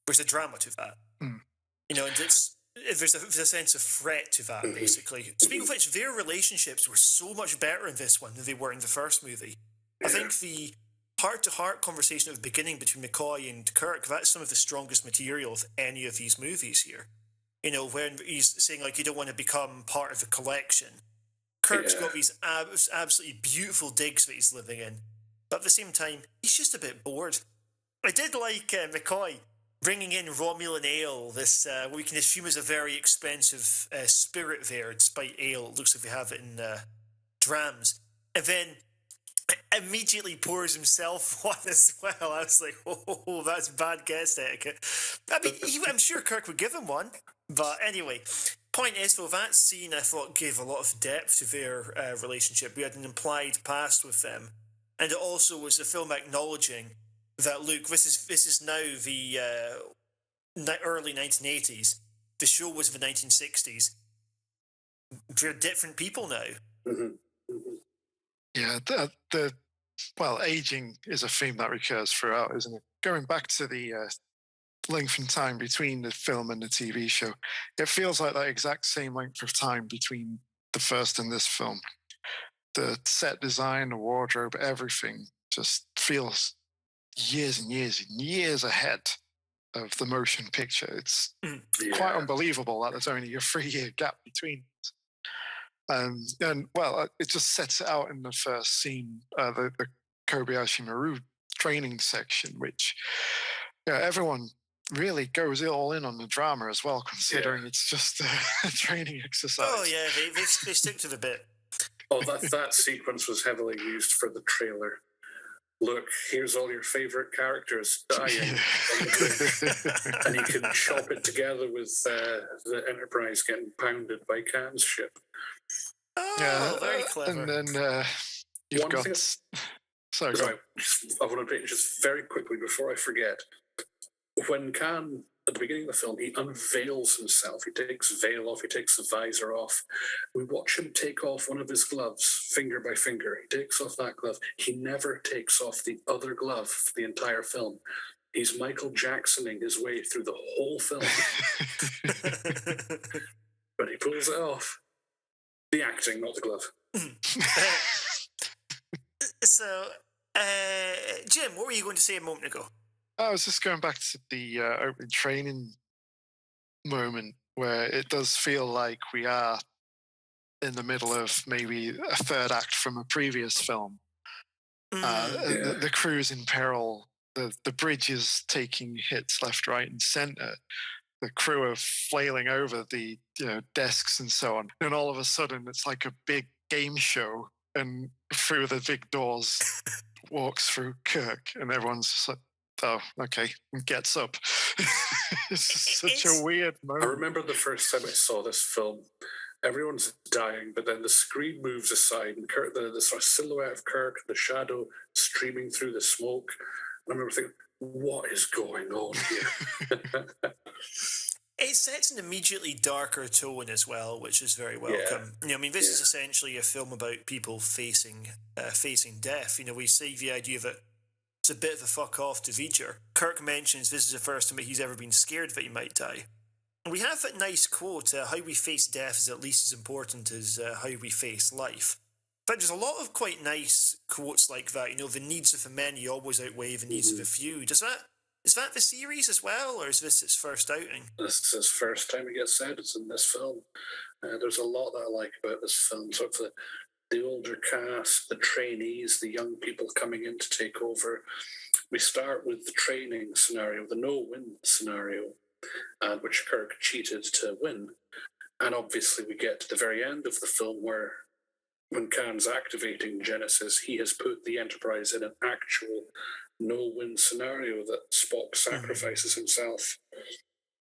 there's a drama to that. And there's a sense of threat to that, basically. Speaking of which, their relationships were so much better in this one than they were in the first movie. I think the heart-to-heart conversation at the beginning between McCoy and Kirk, that's some of the strongest material of any of these movies here. When he's saying, like, you don't want to become part of the collection. Kirk's got these absolutely beautiful digs that he's living in. but at the same time, he's just a bit bored. I did like McCoy bringing in Romulan ale, this what we can assume is a very expensive spirit there, despite ale. It looks like they have it in drams. And then immediately pours himself one as well. I was like, oh, that's bad guest etiquette. I mean, I'm sure Kirk would give him one. But anyway, point is, though, that scene I thought gave a lot of depth to their relationship. We had an implied past with them. And it also was the film acknowledging that, look, this is now the early 1980s. The show was the 1960s. They're different people now. Mm-hmm. Mm-hmm. Yeah, well, aging is a theme that recurs throughout, isn't it? Going back to the length in time between the film and the TV show, it feels like that exact same length of time between the first and this film. The set design, the wardrobe, everything just feels years and years and years ahead of the motion picture. It's quite unbelievable that there's only a 3-year gap between it. And well, it just sets it out in the first scene, the Kobayashi Maru training section, which everyone really goes all in on the drama as well, considering it's just a training exercise. Oh yeah, they stick to the bit. Oh, that sequence was heavily used for the trailer. Look, here's all your favorite characters dying, and you can chop it together with the Enterprise getting pounded by Khan's ship. Oh, very clever. And then you've got... Sorry, I want to just very quickly before I forget. When Khan, at the beginning of the film, he unveils himself. He takes his veil off. He takes the visor off. We watch him take off one of his gloves, finger by finger. He takes off that glove. He never takes off the other glove for the entire film. He's Michael Jacksoning his way through the whole film. But he pulls it off. The acting, not the glove. So, Jim, what were you going to say a moment ago? I was just going back to the opening training moment where it does feel like we are in the middle of maybe a third act from a previous film. The crew's in peril. The bridge is taking hits left, right, and center. The crew are flailing over the desks and so on. And all of a sudden, it's like a big game show. And through the big doors walks through Kirk, and everyone's just like, oh, okay, and gets up. It's such a weird moment. I remember the first time I saw this film, everyone's dying, but then the screen moves aside, and Kirk, the sort of silhouette of Kirk, the shadow streaming through the smoke. And I remember thinking, what is going on here? It sets an immediately darker tone as well, which is very welcome. This is essentially a film about people facing death. We see the idea that it's a bit of a fuck off to V'Ger. Kirk mentions this is the first time that he's ever been scared that he might die. And we have that nice quote, how we face death is at least as important as how we face life. But there's a lot of quite nice quotes like that. The needs of the many always outweigh the needs of the few. Is that the series as well, or is this its first outing? This is his first time it gets said. It's in this film. There's a lot that I like about this film. Sort of the older cast, the trainees, the young people coming in to take over. We start with the training scenario, the no-win scenario, which Kirk cheated to win. And obviously we get to the very end of the film where when Khan's activating Genesis, he has put the Enterprise in an actual no-win scenario that Spock sacrifices himself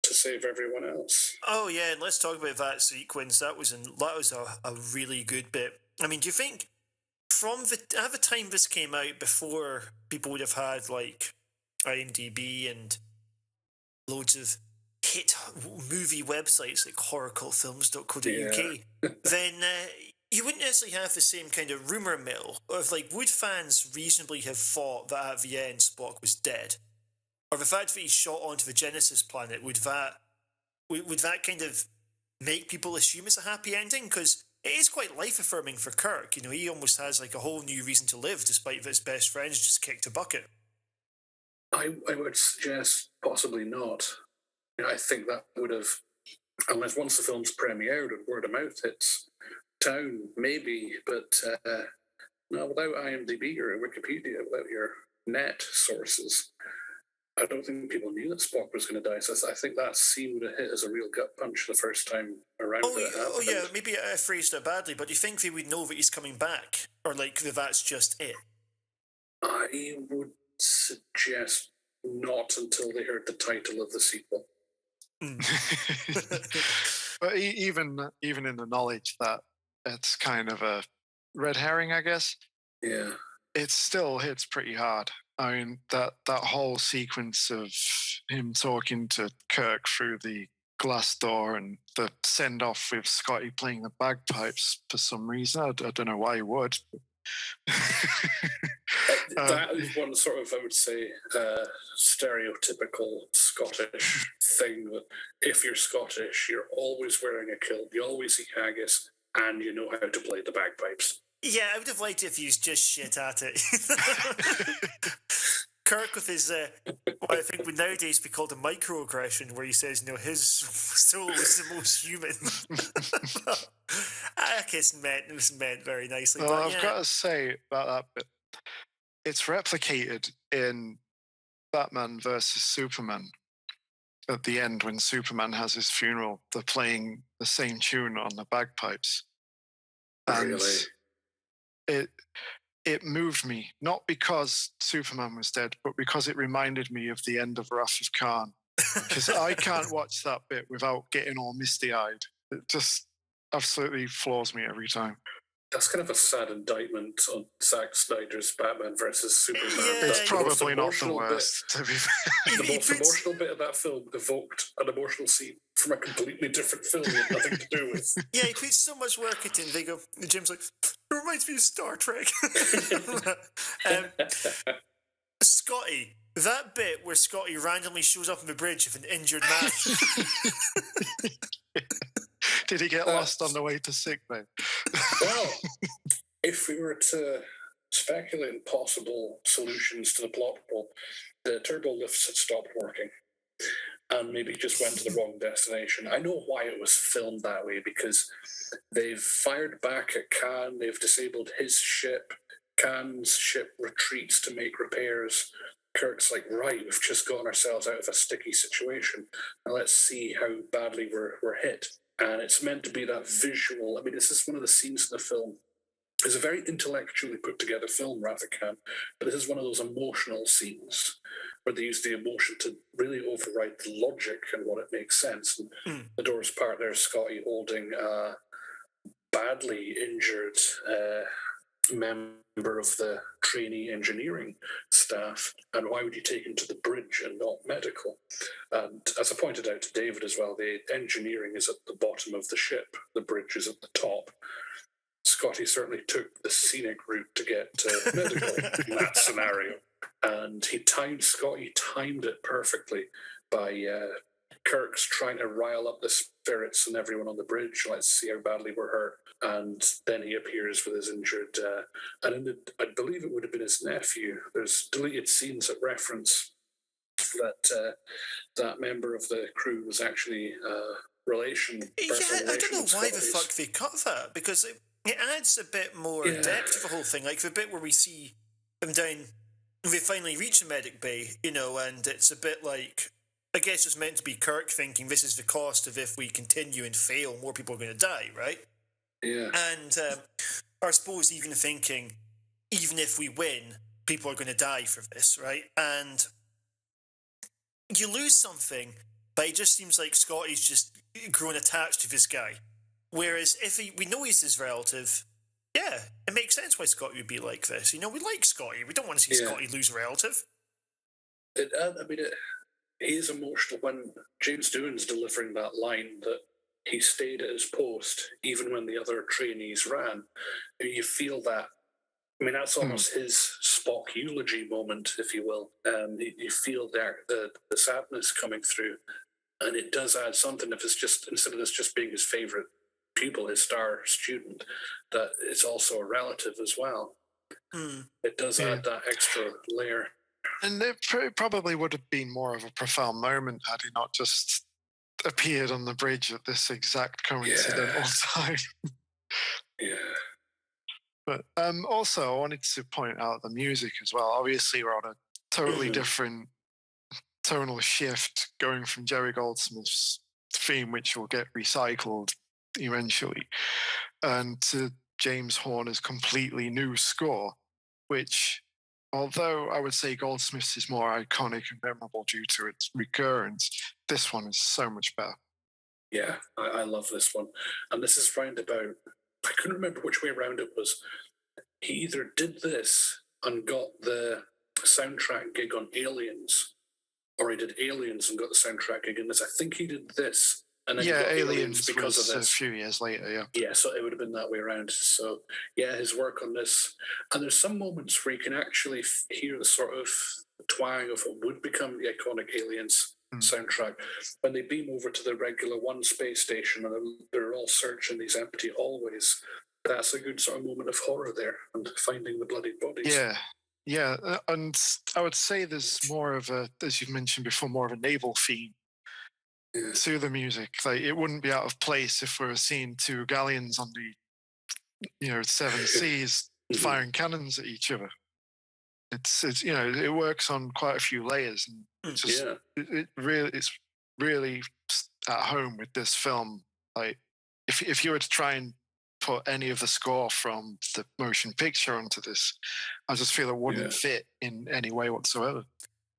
to save everyone else. Oh yeah, and let's talk about that sequence. That was a really good bit. I mean, do you think at the time this came out, before people would have had like IMDb and loads of hit movie websites like horrorcultfilms.co.uk, then you wouldn't necessarily have the same kind of rumour mill of would fans reasonably have thought that at the end Spock was dead? Or the fact that he shot onto the Genesis planet, would that kind of make people assume it's a happy ending? Because it is quite life-affirming for Kirk. He almost has a whole new reason to live, despite that his best friends just kicked a bucket. I would suggest possibly not. I think that would have, unless once the film's premiered and word of mouth hits town, maybe, but Now, without IMDb or Wikipedia, without your net sources, I don't think people knew that Spock was going to die. So I think that scene would have hit as a real gut punch the first time around. Yeah, maybe I phrased it badly, but do you think they would know that he's coming back? Or, like, that that's just it? I would suggest not until they heard the title of the sequel. But even in the knowledge that it's kind of a red herring, I guess. Yeah. It still hits pretty hard. I mean, that whole sequence of him talking to Kirk through the glass door and the send off with Scotty playing the bagpipes for some reason. I don't know why he would. That is one sort of, I would say, stereotypical Scottish thing that if you're Scottish, you're always wearing a kilt, you always eat haggis, and you know how to play the bagpipes. Yeah, I would have liked it if he was just shit at it. Kirk with his, what I think would nowadays be called a microaggression, where he says, his soul is the most human. I guess it was meant very nicely. Well, but I've got to say about that bit, it's replicated in Batman versus Superman. At the end, when Superman has his funeral, they're playing the same tune on the bagpipes. And really? It moved me, not because Superman was dead, but because it reminded me of the end of Wrath of Khan. Because I can't watch that bit without getting all misty-eyed. It just absolutely floors me every time. That's kind of a sad indictment on Zack Snyder's Batman versus Superman. Yeah, it's probably not the worst, to be fair. The most emotional bit of that film evoked an emotional scene from a completely different film it had nothing to do with. Yeah, he puts so much work into it. They go, Jim's like, it reminds me of Star Trek. Scotty, that bit where Scotty randomly shows up on the bridge with an injured man. Did he get lost on the way to sick bay? Well, if we were to speculate on possible solutions to the plot hole, the turbo lifts had stopped working and maybe just went to the wrong destination. I know why it was filmed that way, because they've fired back at Khan, they've disabled his ship, Khan's ship retreats to make repairs. Kirk's like, right, we've just gotten ourselves out of a sticky situation. Now let's see how badly we're hit. And it's meant to be that visual. I mean, this is one of the scenes in the film. It's a very intellectually put together film, Wrath of Khan, but this is one of those emotional scenes where they use the emotion to really override the logic and what it makes sense. And the door's part there, Scotty holding a badly injured member of the trainee engineering staff, and why would you take him to the bridge and not medical? And as I pointed out to David as well, the engineering is at the bottom of the ship, the bridge is at the top. Scotty certainly took the scenic route to get to medical in that scenario, and Scotty timed it perfectly by Kirk's trying to rile up the spirits and everyone on the bridge. Let's see how badly we're hurt. And then he appears with his injured, and I believe it would have been his nephew. There's deleted scenes that reference that that member of the crew was actually relation. Yeah, I don't know why the fuck they cut that, because it adds a bit more depth to the whole thing. Like the bit where we see them down, they finally reach the medic bay, and it's a bit like, I guess it's meant to be Kirk thinking this is the cost of if we continue and fail, more people are going to die, right? Yeah. And I suppose even thinking, even if we win, people are going to die for this, right? And you lose something, but it just seems like Scotty's just grown attached to this guy. Whereas if we know he's his relative, yeah, it makes sense why Scotty would be like this. We like Scotty. We don't want to see Scotty lose a relative. It is emotional when James Doohan's delivering that line that he stayed at his post even when the other trainees ran. You feel that. I mean, that's almost his Spock eulogy moment, if you will. You feel the sadness coming through, and it does add something. If it's just, instead of this just being his favorite pupil, his star student, that it's also a relative as well. It does add that extra layer. And it probably would have been more of a profound moment had he not just appeared on the bridge at this exact coincidental time. Yeah. But also, I wanted to point out the music as well. Obviously, we're on a totally different tonal shift going from Jerry Goldsmith's theme, which will get recycled eventually, and to James Horner's completely new score, which, although I would say Goldsmith's is more iconic and memorable due to its recurrence, this one is so much better. Yeah, I love this one. And this is round about, I couldn't remember which way around it was. He either did this and got the soundtrack gig on Aliens, or he did Aliens and got the soundtrack gig in this. I think he did this. And then he got Aliens because was of this. a few years later, yeah. Yeah, so it would have been that way around. So, yeah, his work on this. And there's some moments where you can actually hear the sort of twang of what would become the iconic Aliens soundtrack. When they beam over to the regular one space station and they're all searching these empty hallways, that's a good sort of moment of horror there and finding the bloody bodies. Yeah, and I would say there's more of a, as you've mentioned before, more of a naval theme to the music. Like, it wouldn't be out of place if we were seeing two galleons on the seven seas firing cannons at each other. It's it works on quite a few layers, and it's really at home with this film. Like, if you were to try and put any of the score from the motion picture onto this, I just feel it wouldn't fit in any way whatsoever.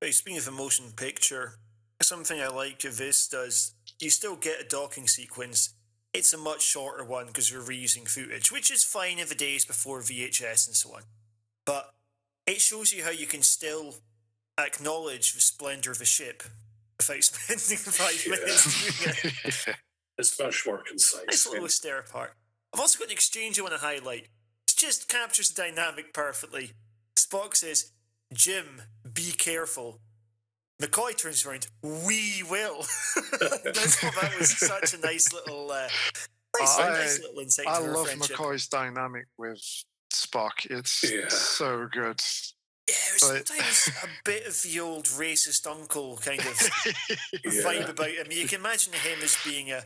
But speaking of the motion picture, something I like this does, you still get a docking sequence. It's a much shorter one because you're reusing footage, which is fine in the days before VHS and so on. But it shows you how you can still acknowledge the splendour of a ship without spending 5 minutes doing it. It's much more concise. Nice little stare part. I've also got an exchange I want to highlight. It just captures the dynamic perfectly. Spock says, "Jim, be careful." McCoy turns around, "We will." That was such a nice little nice little insight. I into love friendship. McCoy's dynamic with Spock. It's so good. Yeah, there's sometimes a bit of the old racist uncle kind of vibe about him. You can imagine him as being a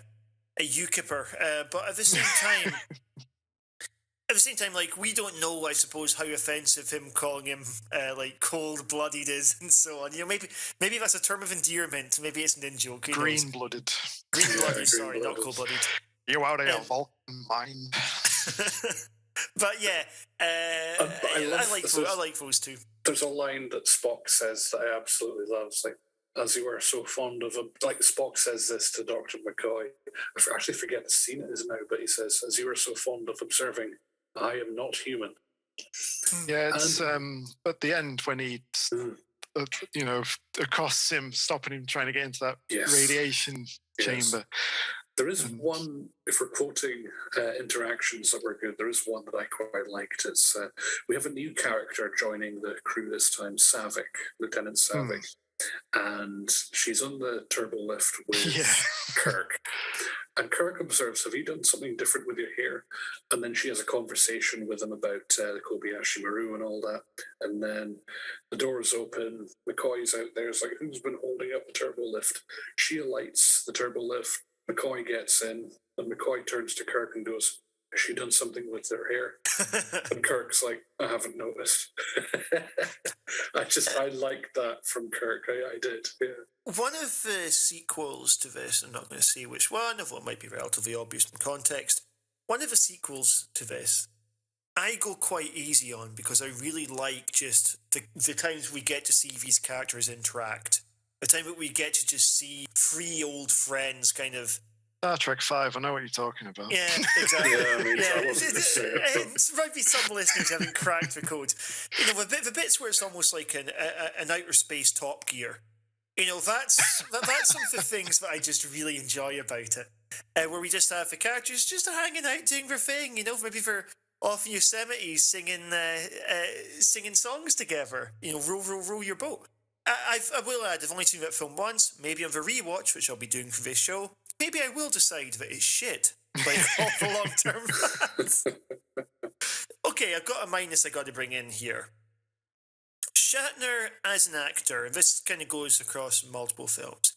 UKIPper, but at the same time, like, we don't know, I suppose, how offensive him calling him like cold-blooded is, and so on. Maybe that's a term of endearment. Maybe it's an in-joke. Green-blooded. Green-blooded, sorry, not cold-blooded. You out of your Vulcan mind. But yeah, I like those two. There's a line that Spock says that I absolutely love. It's like, "As you were so fond of him." Like, Spock says this to Dr. McCoy. I actually forget the scene it is now, but he says, "As you were so fond of observing, I am not human." Yeah, it's at the end when he, accosts him, stopping him trying to get into that radiation chamber. There is one, if we're quoting interactions that were good, there is one that I quite liked. It's we have a new character joining the crew this time, Savick, Lieutenant Savick. And she's on the turbo lift with Kirk. And Kirk observes, "Have you done something different with your hair?" And then she has a conversation with him about the Kobayashi Maru and all that. And then the doors open. McCoy's out there. It's like, "Who's been holding up the turbo lift?" She lights the turbo lift. McCoy gets in. And McCoy turns to Kirk and goes, "Has she done something with her hair?" And Kirk's like, "I haven't noticed." I like that from Kirk. I did, yeah. One of the sequels to this, I'm not going to say which one, although it might be relatively obvious from context. One of the sequels to this, I go quite easy on because I really like just the times we get to see these characters interact. The time that we get to just see three old friends kind of... Star Trek 5, I know what you're talking about. Yeah, exactly. It might be some listeners haven't cracked the code. The bits where it's almost like an outer space Top Gear. That's some of the things that I just really enjoy about it. Where we just have the characters just hanging out doing their thing. Maybe they're off in Yosemite singing songs together. Row, row, row your boat. I will add, I've only seen that film once. Maybe on the rewatch, which I'll be doing for this show, maybe I will decide that it's shit. Like, all the long-term plans. Okay, I've got a minus I got to bring in here. Shatner as an actor, and this kind of goes across multiple films.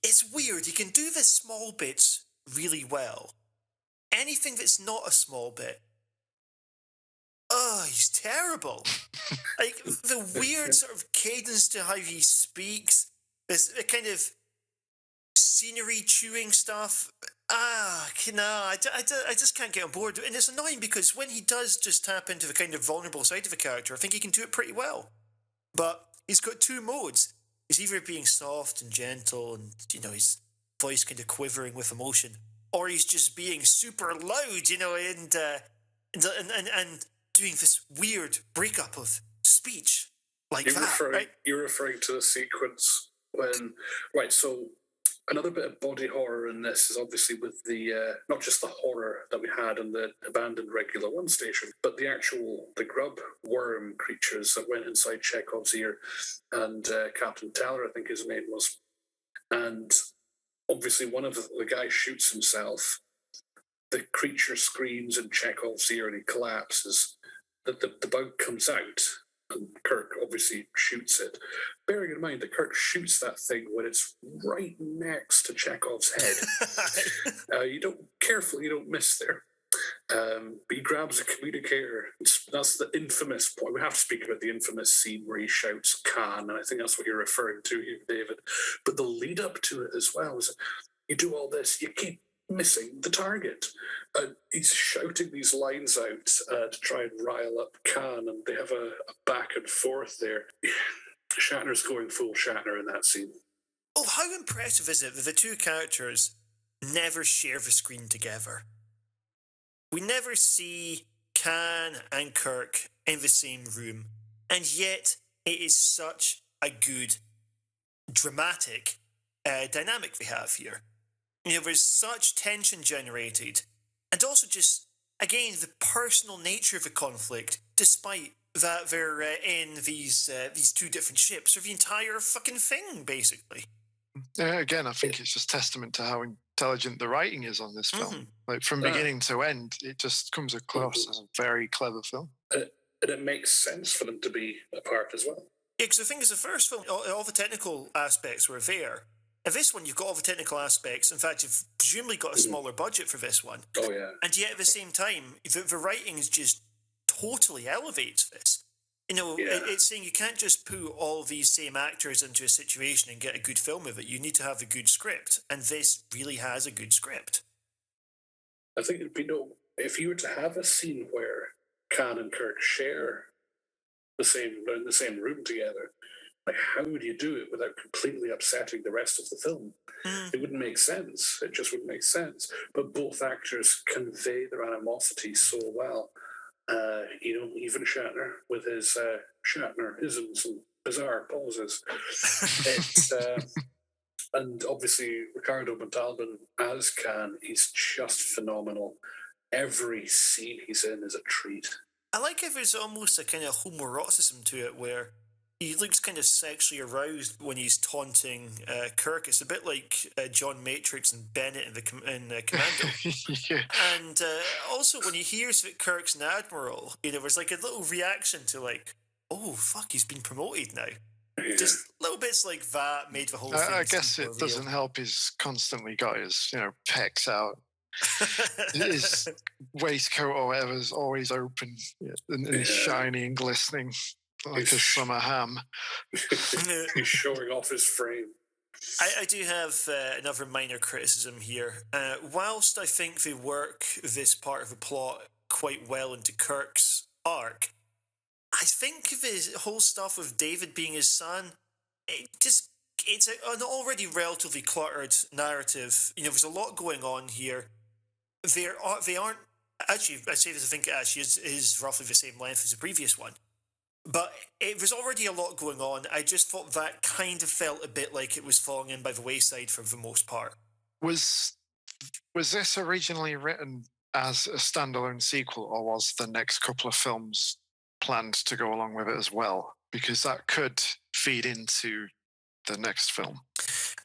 It's weird. He can do the small bits really well. Anything that's not a small bit, oh, he's terrible. Like, the weird sort of cadence to how he speaks, this kind of scenery chewing stuff. No, I just can't get on board. And it's annoying because when he does just tap into the kind of vulnerable side of a character, I think he can do it pretty well. But he's got two modes. He's either being soft and gentle and, his voice kind of quivering with emotion, or he's just being super loud, and doing this weird breakup of speech like that. You're referring to the sequence when, right, so another bit of body horror in this is obviously with the not just the horror that we had in the abandoned Regular One station, but the grub worm creatures that went inside Chekhov's ear, and Captain Teller, I think his name was. And obviously one of the guys shoots himself. The creature screams in Chekhov's ear and he collapses. The bug comes out. And Kirk obviously shoots it. Bearing in mind that Kirk shoots that thing when it's right next to Chekhov's head. You don't miss there. But he grabs a communicator. That's the infamous point. We have to speak about the infamous scene where he shouts Khan, and I think that's what you're referring to here, David. But the lead up to it as well is you do all this, you keep missing the target. He's shouting these lines out to try and rile up Khan, and they have a back and forth there. Shatner's going full Shatner in that scene. Oh, how impressive is it that the two characters never share the screen together? We never see Khan and Kirk in the same room, and yet it is such a good, dramatic dynamic we have here. There's such tension generated, and also just, again, the personal nature of the conflict, despite that they're in these two different ships, or the entire fucking thing, basically. Again, I think it's just testament to how intelligent the writing is on this film. Like, from beginning to end, it just comes across as a very clever film. And it makes sense for them to be apart as well. Yeah, because the thing is, the first film, all the technical aspects were there. In this one, you've got all the technical aspects. In fact, you've presumably got a smaller budget for this one. Oh, yeah. And yet, at the same time, the writing is just totally elevates this. It's saying you can't just put all these same actors into a situation and get a good film of it. You need to have a good script. And this really has a good script. I think it'd be if you were to have a scene where Khan and Kirk share the same room together, like, how would you do it without completely upsetting the rest of the film? It wouldn't make sense. It just wouldn't make sense. But both actors convey their animosity so well. Even Shatner with his Shatner-isms and bizarre pauses. And obviously Ricardo Montalban as Khan, he's just phenomenal. Every scene he's in is a treat. I like if there's almost a kind of homoeroticism to it where he looks kind of sexually aroused when he's taunting Kirk. It's a bit like John Matrix and Bennett in Commando. Yeah. And also when he hears that Kirk's an admiral, there's like a little reaction to like, oh, fuck, he's been promoted now. Yeah. Just little bits like that made the whole thing. I guess it doesn't help he's constantly got his, pecs out. His waistcoat or whatever is always open and shiny and glistening. Like a summer ham. He's showing off his frame. I do have another minor criticism here. Whilst I think they work this part of the plot quite well into Kirk's arc, I think the whole stuff of David being his son, it's an already relatively cluttered narrative. There's a lot going on here. They aren't actually. I say this. I think it actually is roughly the same length as the previous one. But it was already a lot going on. I just thought that kind of felt a bit like it was falling in by the wayside for the most part. Was this originally written as a standalone sequel, or was the next couple of films planned to go along with it as well? Because that could feed into the next film.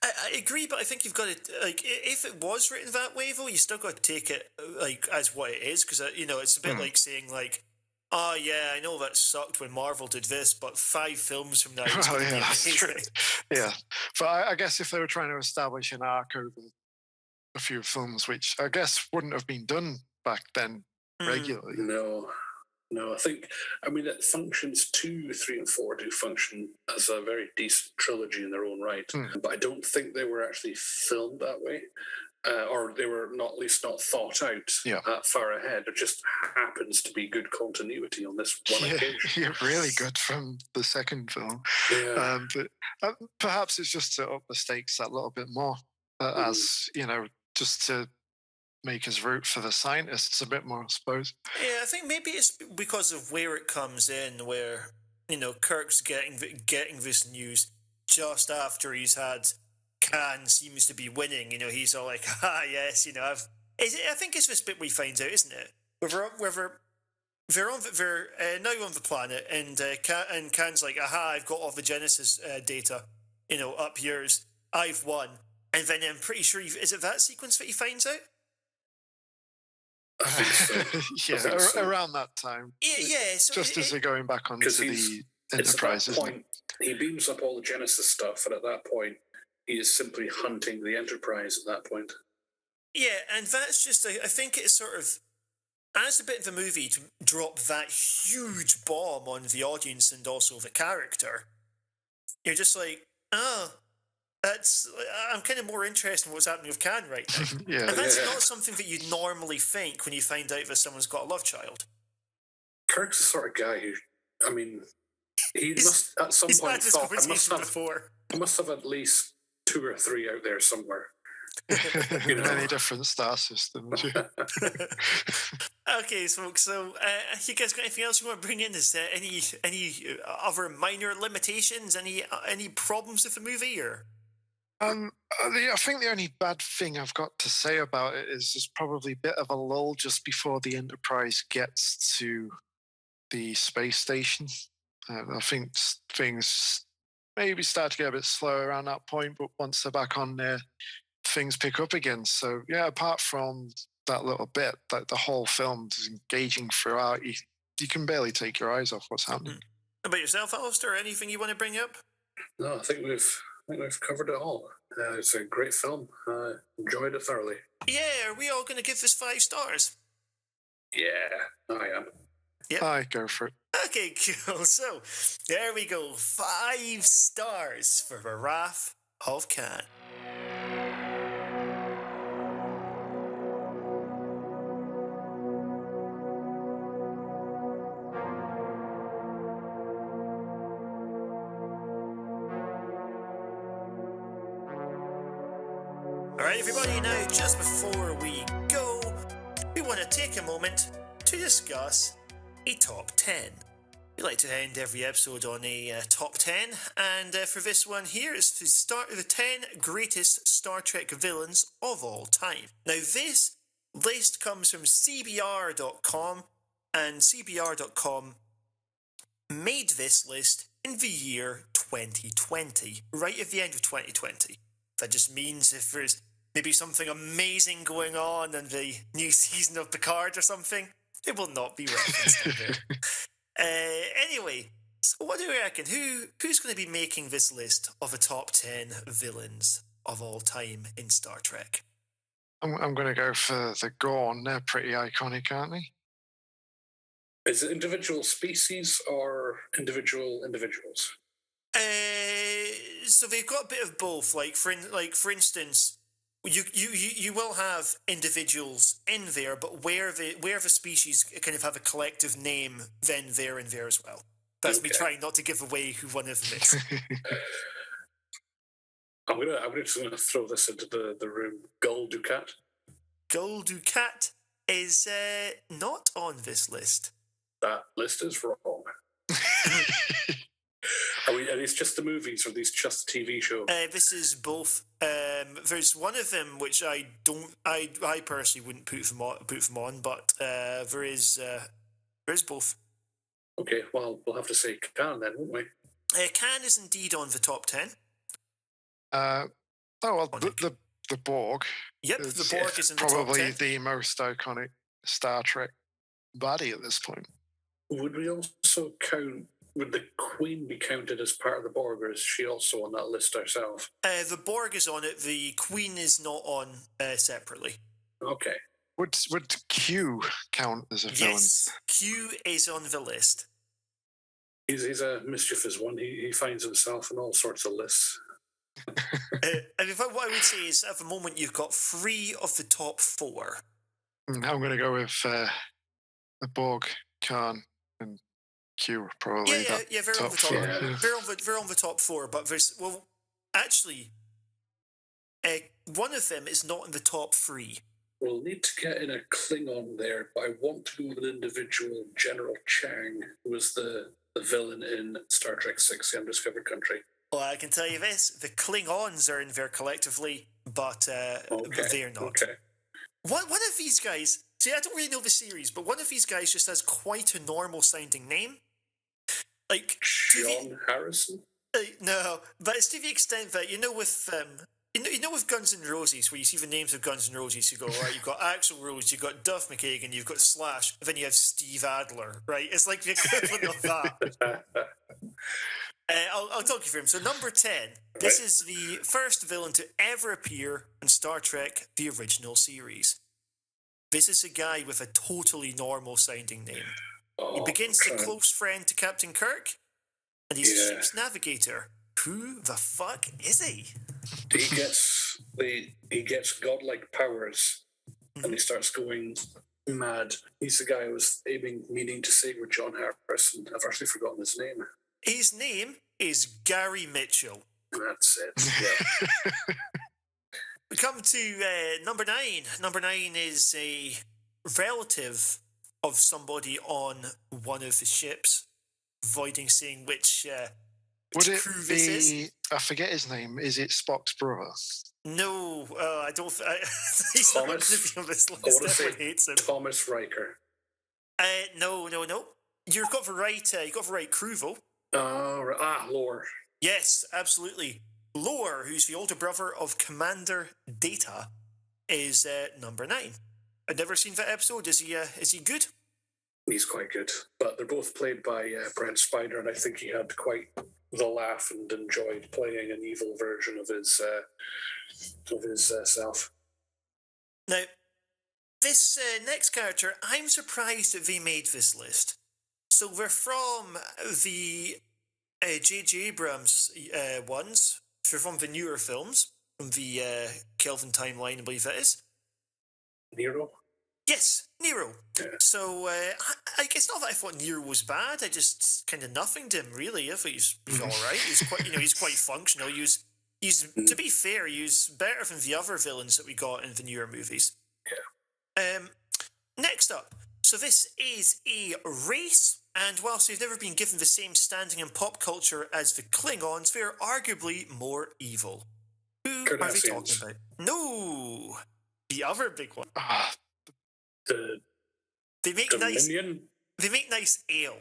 I agree, but I think you've got to, like, if it was written that way, though, you still got to take it, like, as what it is, because, it's a bit like saying, like, oh, yeah, I know that sucked when Marvel did this, but 5 films from now it's going to be amazing. Yeah, but I guess if they were trying to establish an arc over a few films, which I guess wouldn't have been done back then regularly. No. No, I mean, that functions 2, 3, and 4 do function as a very decent trilogy in their own right, but I don't think they were actually filmed that way. Or they were not, at least not thought out that far ahead. It just happens to be good continuity on this one occasion. Yeah, really good from the second film. Yeah. But perhaps it's just to up the stakes that little bit more, as just to make us root for the scientists a bit more, I suppose. Yeah, I think maybe it's because of where it comes in, where Kirk's getting this news just after he's had Khan seems to be winning. He's all like, yes, I think it's this bit we find out, isn't it? Whether they're now on the planet, and Khan's like, I've got all the Genesis data, up yours. I've won, and then I'm pretty sure is it that sequence that he finds out? I think so. Around that time. Yeah. So just as they're going back onto the Enterprise. At that point, he beams up all the Genesis stuff, and at that point, he is simply hunting the Enterprise at that point. Yeah, and that's just, I think it's sort of, as a bit of the movie to drop that huge bomb on the audience and also the character, you're just like, I'm kind of more interested in what's happening with Khan right now. And that's not something that you'd normally think when you find out that someone's got a love child. Kirk's the sort of guy who, I mean, he must at some point thought, I must have at least 2 or 3 out there somewhere. Many different star systems. Okay, folks. So, you guys got anything else you want to bring in? Is there any other minor limitations? Any problems with the movie, or? I think the only bad thing I've got to say about it is there's probably a bit of a lull just before the Enterprise gets to the space station. I think things maybe start to get a bit slow around that point, but once they're back on there, things pick up again. So yeah, apart from that little bit, that the whole film is engaging throughout. You can barely take your eyes off what's happening. About yourself, Alistair? Anything you want to bring up? No, I think we've covered it all. It's a great film. Enjoyed it thoroughly. Yeah, are we all going to give this 5 stars? Yeah, I am. Yep. I go for it. Okay, cool. So, there we go. 5 stars for The Wrath of Khan. Alright, everybody, now just before we go, we want to take a moment to discuss a top 10. We like to end every episode on a top 10, and for this one here is to start with the 10 greatest Star Trek villains of all time. Now, this list comes from CBR.com, and CBR.com made this list in the year 2020, right at the end of 2020. That just means if there's maybe something amazing going on in the new season of Picard or something, it will not be referenced in there. Anyway, so what do you reckon? Who's going to be making this list of the top 10 villains of all time in Star Trek? I'm going to go for the Gorn. They're pretty iconic, aren't they? Is it individual species or individuals? So they've got a bit of both. Like for instance, you will have individuals in there, but where the species kind of have a collective name, then they're in there as well. That's me trying not to give away who one of them is. I'm just gonna throw this into the room. Gul Dukat. Gul Dukat is not on this list. That list is wrong. Are these just the movies, or are these just the TV show? This is both. There's one of them which I personally wouldn't put them on, but there's both. Okay, well, we'll have to say Khan then, won't we? Khan is indeed on the top 10. The Borg. Yep, the Borg is in the top 10. Probably the most iconic Star Trek body at this point. Would we also count? Would the Queen be counted as part of the Borg, or is she also on that list herself? The Borg is on it. The Queen is not on separately. Okay. Would Q count as a villain? Yes, Q is on the list. He's a mischievous one. He finds himself in all sorts of lists. I mean, what I would say is, at the moment, you've got 3 of the top 4. I'm going to go with the Borg, Khan, and Q. Probably. Yeah, they're on the top. 4. Yeah. They're on the top 4, but actually, one of them is not in the top 3. We'll need to get in a Klingon there, but I want to go with an individual, General Chang, who was the villain in Star Trek VI, The Undiscovered Country. Well, I can tell you this: the Klingons are in there collectively, but they're not. Okay. One of these guys. See, I don't really know the series, but one of these guys just has quite a normal-sounding name. Like Sean Harrison? No, but it's to the extent that with with Guns N' Roses, where you see the names of Guns N' Roses, you go, right, you've got Axl Rose, you've got Duff McKagan, you've got Slash, and then you have Steve Adler, right? It's like the equivalent of that. I'll talk you through him. So number 10, this is the first villain to ever appear in Star Trek, the original series. This is a guy with a totally normal-sounding name. He begins as a close friend to Captain Kirk, and he's a ship's navigator. Who the fuck is he? He gets godlike powers, and he starts going mad. He's the guy who was meaning to say with John Harrison. I've actually forgotten his name. His name is Gary Mitchell. That's it. Yeah. We come to number 9. Number 9 is a relative of somebody on one of the ships, avoiding saying which crew this is. I forget his name. Is it Spock's brother? No, I don't. He's not going to be on this list. Everyone hates him. Thomas Riker. No. You've got the right crew, though. Lore. Yes, absolutely. Lore, who's the older brother of Commander Data, is number 9. I've never seen that episode. Is he good? He's quite good, but they're both played by Brent Spiner, and I think he had quite the laugh and enjoyed playing an evil version of his self. Now, this next character, I'm surprised that they made this list. So we're from the J.J. Abrams ones. They're from the newer films, from the Kelvin timeline, I believe that is. Nero? Yes, Nero. Yeah. So I guess not that I thought Nero was bad. I just kind of nothinged him, really. I thought he's all right. He's quite, he's quite functional. He's to be fair, he's better than the other villains that we got in the newer movies. Yeah. Next up, so this is a race, and whilst they've never been given the same standing in pop culture as the Klingons, they are arguably more evil. Who are they talking about? No, the other big one. They make Dominion? They make nice ale.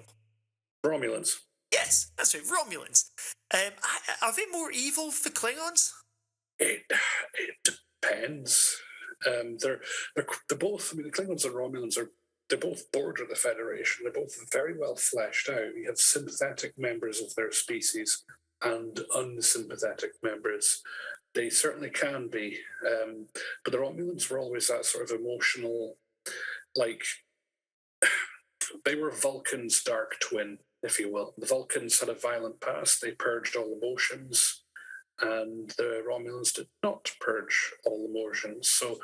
Romulans. Yes, that's right, Romulans. Are they more evil than the Klingons? It depends. They're both. I mean, the Klingons and Romulans they're both border the Federation. They're both very well fleshed out. You have sympathetic members of their species and unsympathetic members. They certainly can be, but the Romulans were always that sort of emotional, like they were Vulcan's dark twin, if you will. The Vulcans had a violent past. They purged all emotions, and the Romulans did not purge all emotions. So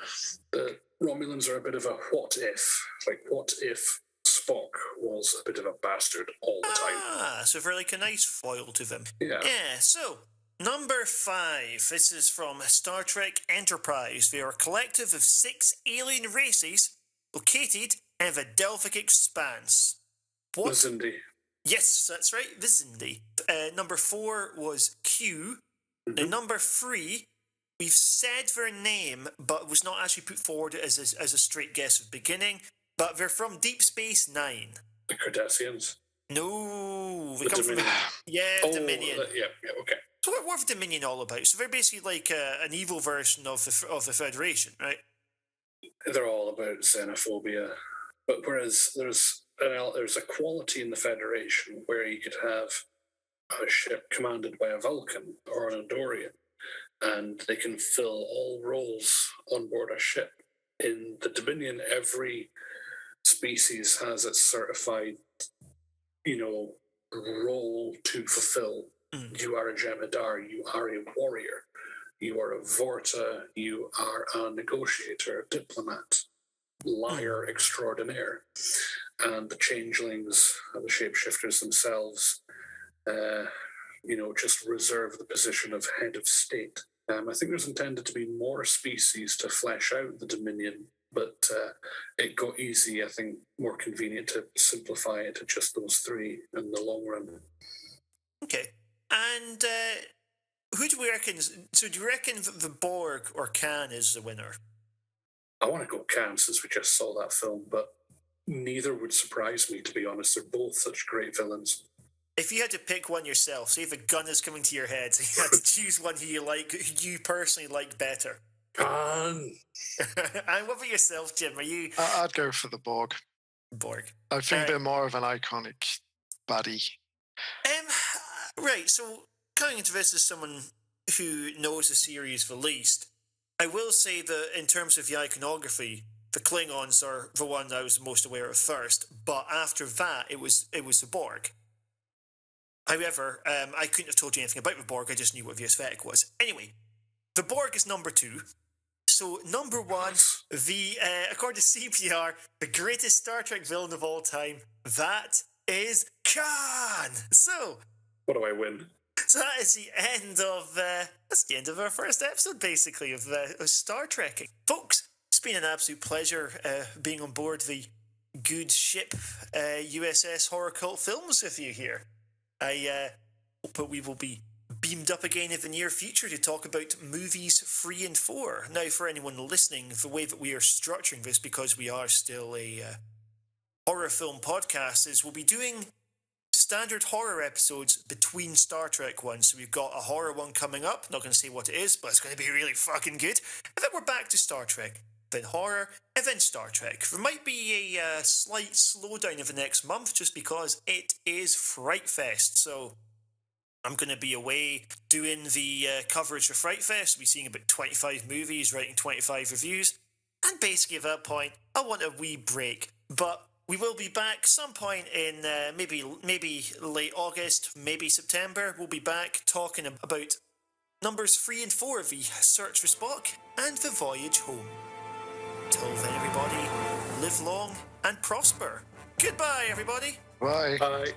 the Romulans are a bit of a what if. Like, what if Spock was a bit of a bastard all the time? So they're like a nice foil to them. Yeah. So number 5. This is from Star Trek Enterprise. They are a collective of 6 alien races located in the Delphic Expanse. What? Zindi. Yes, that's right, the Zindi. Number 4 was Q. Now, number 3, we've said their name, but was not actually put forward as a straight guess at the beginning. But they're from Deep Space Nine. The Cardassians. No, they the come Dominion. from Dominion. Okay. So what are the Dominion all about? So they're basically like an evil version of the Federation, right? They're all about xenophobia, but whereas there's a quality in the Federation where you could have a ship commanded by a Vulcan or an Andorian, and they can fill all roles on board a ship. In the Dominion, every species has its certified, role to fulfill. You are a Jem'Hadar, you are a warrior, you are a Vorta, you are a negotiator, a diplomat, liar extraordinaire. And the changelings, the shapeshifters themselves, just reserve the position of head of state. I think there's intended to be more species to flesh out the Dominion, but it got easy, I think, more convenient to simplify it to just those three in the long run. Okay. And who do we reckon? So do you reckon the Borg or Khan is the winner? I want to go Khan since we just saw that film, but neither would surprise me, to be honest. They're both such great villains. If you had to pick one yourself, say if a gun is coming to your head, so you had to choose one who you personally like better. Khan. And what about yourself, Jim? Are you? I'd go for the Borg. Borg. I think they're more of an iconic baddie. Right. So coming into this as someone who knows the series the least, I will say that in terms of the iconography, the Klingons are the one I was the most aware of first. But after that, it was the Borg. However, I couldn't have told you anything about the Borg. I just knew what the aesthetic was. Anyway, the Borg is number 2. So number 1, according to CPR, the greatest Star Trek villain of all time, that is Khan. So what do I win? So that is the end of our first episode, basically, of Star Trekking. Folks, it's been an absolute pleasure being on board the good ship USS Horror Cult Films with you here. I hope that we will be beamed up again in the near future to talk about movies 3 and 4. Now, for anyone listening, the way that we are structuring this, because we are still a horror film podcast, is we'll be doing standard horror episodes between Star Trek ones. So we've got a horror one coming up. Not going to say what it is, but it's going to be really fucking good. And then we're back to Star Trek. Then horror, and then Star Trek. There might be a slight slowdown of the next month just because it is Fright Fest. So I'm going to be away doing the coverage of Fright Fest. I'll be seeing about 25 movies, writing 25 reviews. And basically at that point, I want a wee break. But we will be back some point in maybe late August, maybe September. We'll be back talking about numbers 3 and 4 of the Search for Spock and the Voyage Home. Till then, everybody, live long and prosper. Goodbye, everybody. Bye. Bye.